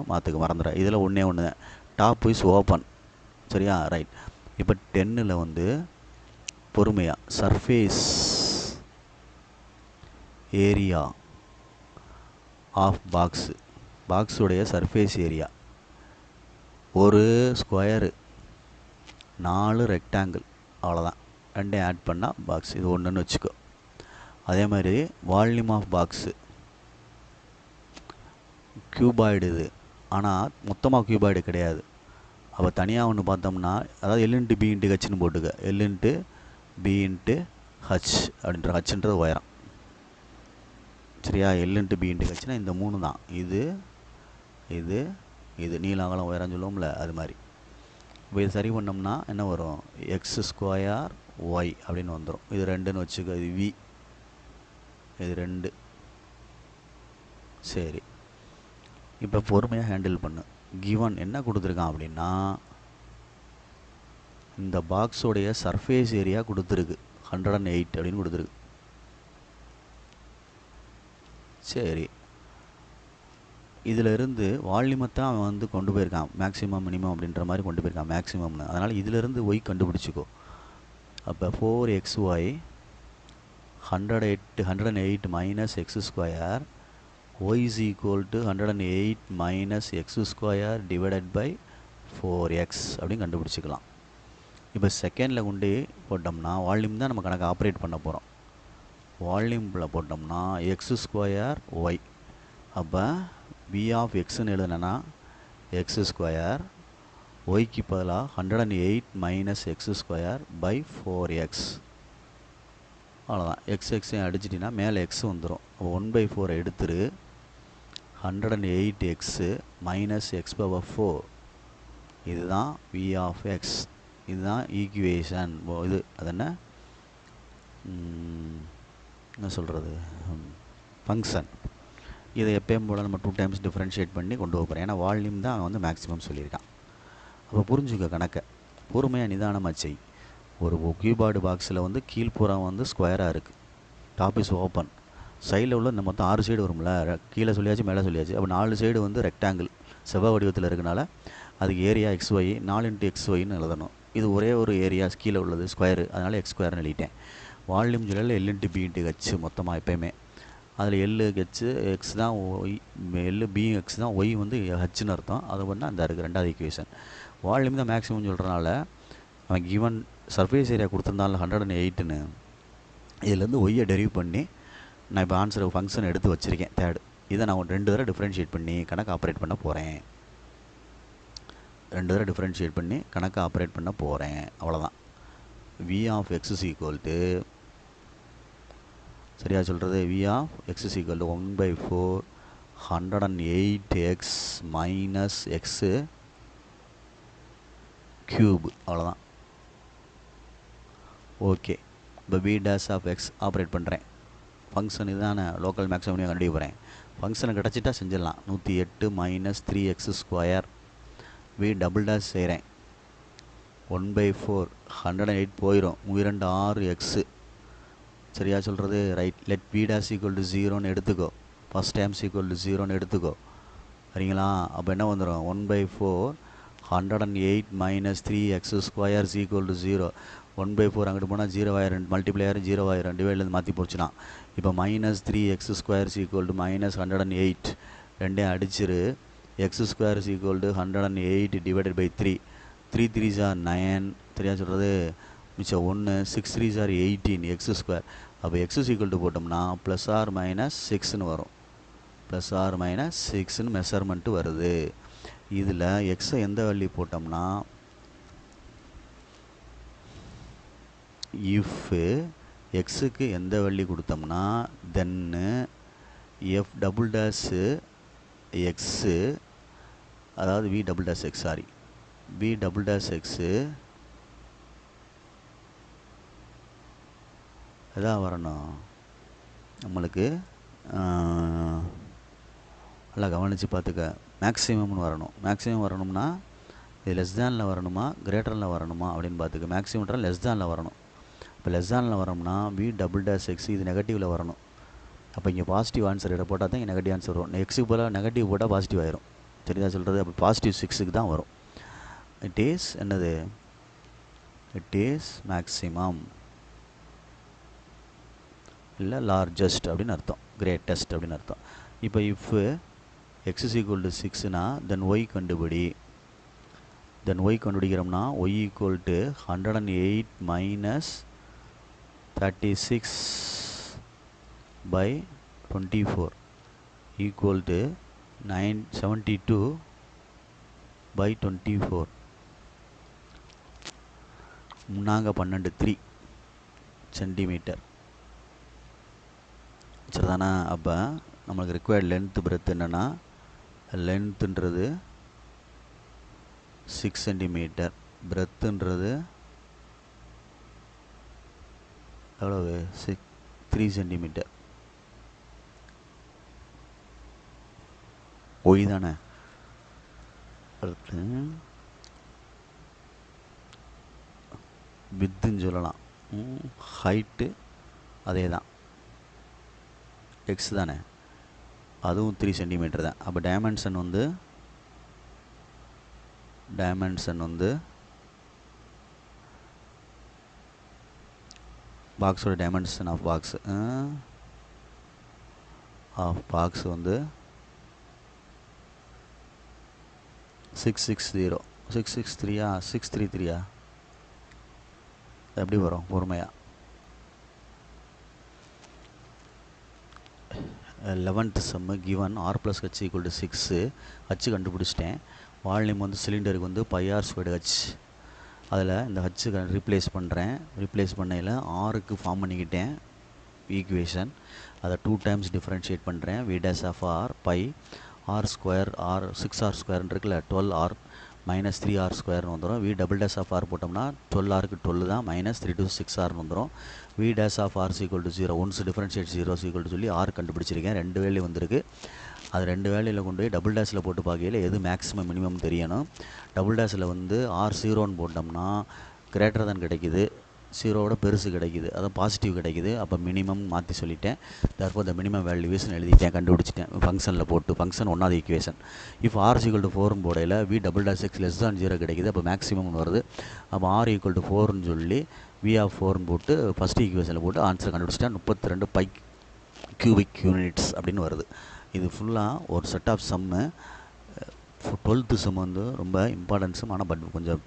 S1: மாற்றுக்கு மறந்துடுறேன். இதில் ஒன்றே ஒன்று தான், டாப் இஸ் ஓப்பன். சரியா, ரைட். இப்போ 10ல் வந்து பொறுமையாக சர்ஃபேஸ் ஏரியா ஆஃப் பாக்ஸுடைய சர்ஃபேஸ் ஏரியா ஒரு ஸ்கொயரு 4 ரெக்டாங்கிள், அவ்வளோதான். 2 ஆட் பண்ணால் பாக்ஸ். இது ஒன்றுன்னு வச்சுக்கோ. அதே மாதிரி வால்யூம் ஆஃப் பாக்ஸு கியூபாய்டு இது. ஆனால் மொத்தமாக கியூபாய்டு கிடையாது. அப்போ தனியாக ஒன்று பார்த்தோம்னா, அதாவது எல் இன்ட்டு பி இன்ட்டு ஹெச்னு போட்டுக்க. L into B into H அப்படின்ற, ஹச்ன்றது உயரம். சரியா? எல் இன்ட்டு பி இன்ட்டு ஹெச்னா இந்த 3 தான். இது இது இது நீளம் அகலம் உயரம் சொல்லுவோம்ல அது மாதிரி. இப்போ இது சரி பண்ணோம்னா என்ன வரும்? எக்ஸ் ஸ்கொயர் ஒய் அப்படின்னு வந்துடும். இது 2ன்னு வச்சுக்க. இது வி, இது 2. சரி, இப்போ பொறுமையாக ஹேண்டில் பண்ணு. கிவன் என்ன கொடுத்துருக்கான் அப்படின்னா, இந்த பாக்ஸோடைய சர்ஃபேஸ் ஏரியா கொடுத்துருக்கு 108 அப்படின்னு கொடுத்துருக்கு. சரி, இதில் இருந்து வால்யூமத்தான் அவன் வந்து கொண்டு போயிருக்கான், மேக்ஸிமம் மினிமம் அப்படின்ற மாதிரி கொண்டு போயிருக்கான் மேக்ஸிமம்னு. அதனால் இதிலிருந்து ஒய் கண்டுபிடிச்சிக்கோ. அப்போ 4xy 108 minus x square y is equal to 108 minus x square divided by 4x அப்படின்னு கண்டுபிடிச்சிக்கலாம். இப்போ செகண்டில் கொண்டு போட்டோம்னா வால்யூம் தான் நம்ம கணக்கு ஆப்ரேட் பண்ண போகிறோம். வால்யூமில் போட்டோம்னா எக்ஸ் ஸ்கொயர் ஒய். அப்போ v ஆஃப் எக்ஸ்ன்னு எழுதுனா எக்ஸ் ஸ்கொயர், ஒய்க்கு பதிலாக 108 minus x square by 4x. அவ்வளோதான். எக்ஸையும் அடிச்சிட்டிங்கன்னா மேலே எக்ஸ் வந்துடும். 1/4 எடுத்துரு. 108x minus X power 4. இதுதான் v ஆஃப் எக்ஸ். இதுதான் ஈக்குவேஷன். இது அது என்ன சொல்கிறது, ஃபங்க்ஷன். இதை எப்பயும் போல் நம்ம 2 டைம்ஸ் டிஃப்ரென்ஷியேட் பண்ணி கொண்டு போகிறோம். ஏன்னா வால்யூம் தான் அவன் வந்து மேக்ஸிமம் சொல்லியிருக்கான். அப்போ புரிஞ்சுக்க கணக்கை, பொறுமையாக நிதானமாக செய். ஒரு கியூபார்டு பாக்ஸில் வந்து கீழ்ப்புறம் வந்து ஸ்கொயராக இருக்குது, டாப் இஸ் ஓப்பன். சைடில் உள்ள இந்த மொத்தம் 6 சைடு வரும்ல, கீழே சொல்லியாச்சு மேலே சொல்லியாச்சு. அப்போ 4 சைடு வந்து ரெக்டாங்கிள் செவ்வாய் வடிவத்தில் இருக்கனால அதுக்கு ஏரியா எக்ஸ்ஒய் 4 இன்ட்டு எக்ஸ்ஒய்ன்னு எழுதணும். இது ஒரே ஒரு ஏரியா கீழே உள்ளது ஸ்கொயரு, அதனால் எக்ஸ் ஸ்கொயர்னு எழுதிட்டேன். வால்யூம் சொல்லல L into B into H மொத்தமாக எப்போயுமே. அதில் எல் ஹெச் எக்ஸ் தான் ஒய், எல் பி எக்ஸ் தான் ஒய் வந்து ஹெச்னு அர்த்தம். அது பண்ணால் அந்த இருக்குது 2வது ஈக்குவேஷன். வால்யூம் தான் மேக்ஸிமம் சொல்கிறனால அவன் கிவன் சர்ஃபேஸ் ஏரியா கொடுத்துருந்தால 108ன்னு, இதுலேருந்து ஒய்யை டெரிவ் பண்ணி நான் இப்போ ஆன்சர் ஃபங்க்ஷன் எடுத்து வச்சுருக்கேன் தேர்டு. இதை நான் 2 தடவை டிஃப்ரென்ஷியேட் பண்ணி கணக்கு ஆப்ரேட் பண்ண போகிறேன். 2 தடவை டிஃப்ரென்ஷியேட் பண்ணி கணக்கு ஆப்ரேட் பண்ண போகிறேன். அவ்வளோதான். v of x is equal to, சரியா சொல்கிறது, v of x is equal to 1/4 108x minus x cube. அவ்வளோதான். ஓகே, இப்போ v dash of x operate பண்ணுறேன். ஃபங்க்ஷன் இதுதானே லோக்கல் மேக்ஸிமம் கண்டுபிடிக்க போகிறேன். ஃபங்க்ஷனை கிடச்சிட்டா செஞ்சிடலாம். 108 minus 3x square v double dash செய்கிறேன். 1/4 108 போயிடும், 6x. சரியா சொல்கிறது, right. Let v dash equal to 0ன்னு எடுத்துக்கோ. ஃபஸ்ட் டைம்ஸ் ஈக்குவல் டு 0ன்னு எடுத்துக்கோ. சரிங்களா? அப்போ என்ன வந்துடும்? 1/4 108 minus 3x square is equal to 0. 1/4 அங்கிட்டு போனால் 0 ஆயிரம், மல்டிப்ளை ஆயிரம், 0 ஆயிரம், டிவைட்லேருந்து மாற்றி போச்சுன்னா இப்போ minus 3x square is equal to minus 108. ரெண்டையும் அடிச்சிரு. X square is equal to 108 divided by 3. 3 3s are 9. சரியா சொல்கிறது, மிச்சம் 1. 6 3s are 18 எக்ஸ் ஸ்கொயர். அப்போ எக்ஸ் இஸ் ஈக்குவல் டு போட்டோம்னா ப்ளஸ் ஆர் மைனஸ் 6ன்னு வரும். ப்ளஸ் ஆர் மைனஸ் 6ன்னு மெஷர்மெண்ட்டு வருது. இதில் எக்ஸை எந்த வேல்யூ போட்டோம்னா, இஃப் எக்ஸுக்கு எந்த வேல்யூ கொடுத்தோம்னா then f double dash x, அதாவது V double dash x, sorry V double dash x எதாவது வரணும் நம்மளுக்கு. நல்லா கவனித்து பார்த்துக்க. மேக்ஸிமம்னு வரணும். மேக்ஸிமம் வரணும்னா இது லெஸ் தேனில் வரணுமா கிரேட்டரில் வரணுமா அப்படின்னு பார்த்துக்க. மேக்ஸிமம்ன்றால் லெஸ் தேனில் வரணும். இப்போ லெஸ் தேனில் வரணும்னா வி டபுள் டேஷ் எக்ஸ் இது நெகட்டிவில் வரணும். அப்போ இங்கே பாசிட்டிவ் ஆன்சர் இதை போட்டால் தான் இங்கே நெகட்டிவ் ஆன்சர் வரும். எக்ஸுக்கு போல் நெகட்டிவ் போட்டால் பாசிட்டிவ் ஆயிரும். தெரியுதா சொல்கிறது? அப்போ பாசிட்டிவ் 6க்கு தான் வரும். இட் இஸ் என்னது, இட் இஸ் மேக்ஸிமம் இல்லை லார்ஜஸ்ட் அப்படின்னு அர்த்தம், கிரேட்டஸ்ட் அப்படின்னு அர்த்தம். இப்போ if x is equal to 6னா தென் ஒய் கண்டுபிடி. தென் ஒய் கண்டுபிடிக்கிறோம்னா y equal to 108 minus 36 by 24 equal to 972 by 24. முன்னாங்க 12 3 சென்டிமீட்டர். சரிதானே? அப்போ நம்மளுக்கு ரிக்வயர்ட் லென்த் பிரெத் என்னென்னா, லென்த்துன்றது 6 சென்டிமீட்டர், பிரெத்துன்றது எவ்வளவு 3 சென்டிமீட்டர். ஒய் தானே? அடுத்து வித்துன்னு சொல்லலாம். ஹைட்டு அதே தான், எக்ஸ் தானே, அதுவும் 3 சென்டிமீட்டர் தான். அப்போ டைமென்ஷன் வந்து பாக்ஸோட டைமென்ஷன் ஆஃப் பாக்ஸ் வந்து 660 663 633 எப்படி வரும் பொறுமையா? 11th sum given r plus h equal to 6. h கண்டுபிடிச்சிட்டேன். வால்யூம் வந்து சிலிண்டருக்கு வந்து πr²h. அதில் இந்த h ரீப்ளேஸ் பண்ணுறேன். ரீப்ளேஸ் பண்ணையில் ஆருக்கு ஃபார்ம் பண்ணிக்கிட்டேன் ஈக்குவேஷன். அதை 2 times டிஃப்ரென்ஷியேட் பண்ணுறேன். v dash of r by r square r 6r² இருக்குல்ல, 12r minus 3r² வந்துடும். v double dash of r போட்டோம்னா 12rக்கு 12 தான், மைனஸ் 3 to 6r வந்துடும். v dash of r equal to 0, once differentiate 0 equal to சொல்லி r கண்டுபிடிச்சிருக்கேன். 2 value வந்திருக்கு. அது 2 வேல்யூவில் கொண்டு போய் டபுள் டேஷில் போட்டு பார்க்கையில் எது மேக்ஸிமம் மினிமம் தெரியணும். டபுள் டேஷில் வந்து r0ன்னு போட்டோம்னா கிரேட்டர் தான் கிடைக்குது, 0வோட பெருசு கிடைக்குது, அதான் பாசிட்டிவ் கிடைக்குது. அப்போ மினிமம் மாற்றி சொல்லிட்டேன். தற்போது இந்த மினிமம் வேல்யூவேஷன் எழுதிட்டேன், கண்டுபிடிச்சிட்டேன் ஃபங்க்ஷனில் போட்டு. ஃபங்க்ஷன் 1வது ஈக்குவேஷன். இப்போ r equal to 4ன்னு போடையில் v double dash x less தான் 0 கிடைக்குது. அப்போ மேக்ஸிமம் வருது. அப்போ r equal to 4ன்னு சொல்லி v of 4ன்னு போட்டு ஃபஸ்ட் ஈக்குவேஷனில் போட்டு ஆன்சர் கண்டுபிடிச்சிட்டேன். 32 பை கியூபிக் யூனிட்ஸ் அப்படின்னு வருது. இது ஃபுல்லாக ஒரு set of Jammu. 12th some வந்து ரொம்ப இம்பார்ட்டன்ஸும், ஆனால் பட் கொஞ்சம்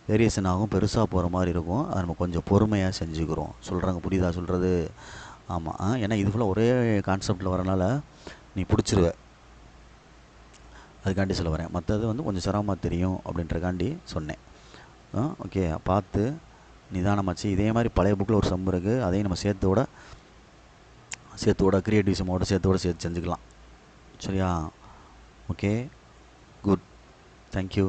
S1: வேரியேஷன் ஆகும், பெருசாக போகிற மாதிரி இருக்கும். அதை நம்ம கொஞ்சம் பொறுமையாக செஞ்சுக்கிறோம். சொல்கிறாங்க, புரியுதா சொல்கிறது? ஆமாம். ஏன்னா இது ஃபுல்லாக ஒரே கான்செப்டில் வரனால நீ பிடிச்சிருவ, அதுக்காண்டி சொல்ல வரேன். மற்றது வந்து கொஞ்சம் சிரமமாக தெரியும் அப்படின்றக்காண்டி சொன்னேன். ஓகே, பார்த்து நிதானமாச்சு. இதே மாதிரி பழைய புக்கில் ஒரு சம் இருக்குது, அதையும் நம்ம சேர்த்தோட கிரியேட்டிவ் சம்மோட சேர்த்து செஞ்சுக்கலாம். சரியா? Okay, good, thank you.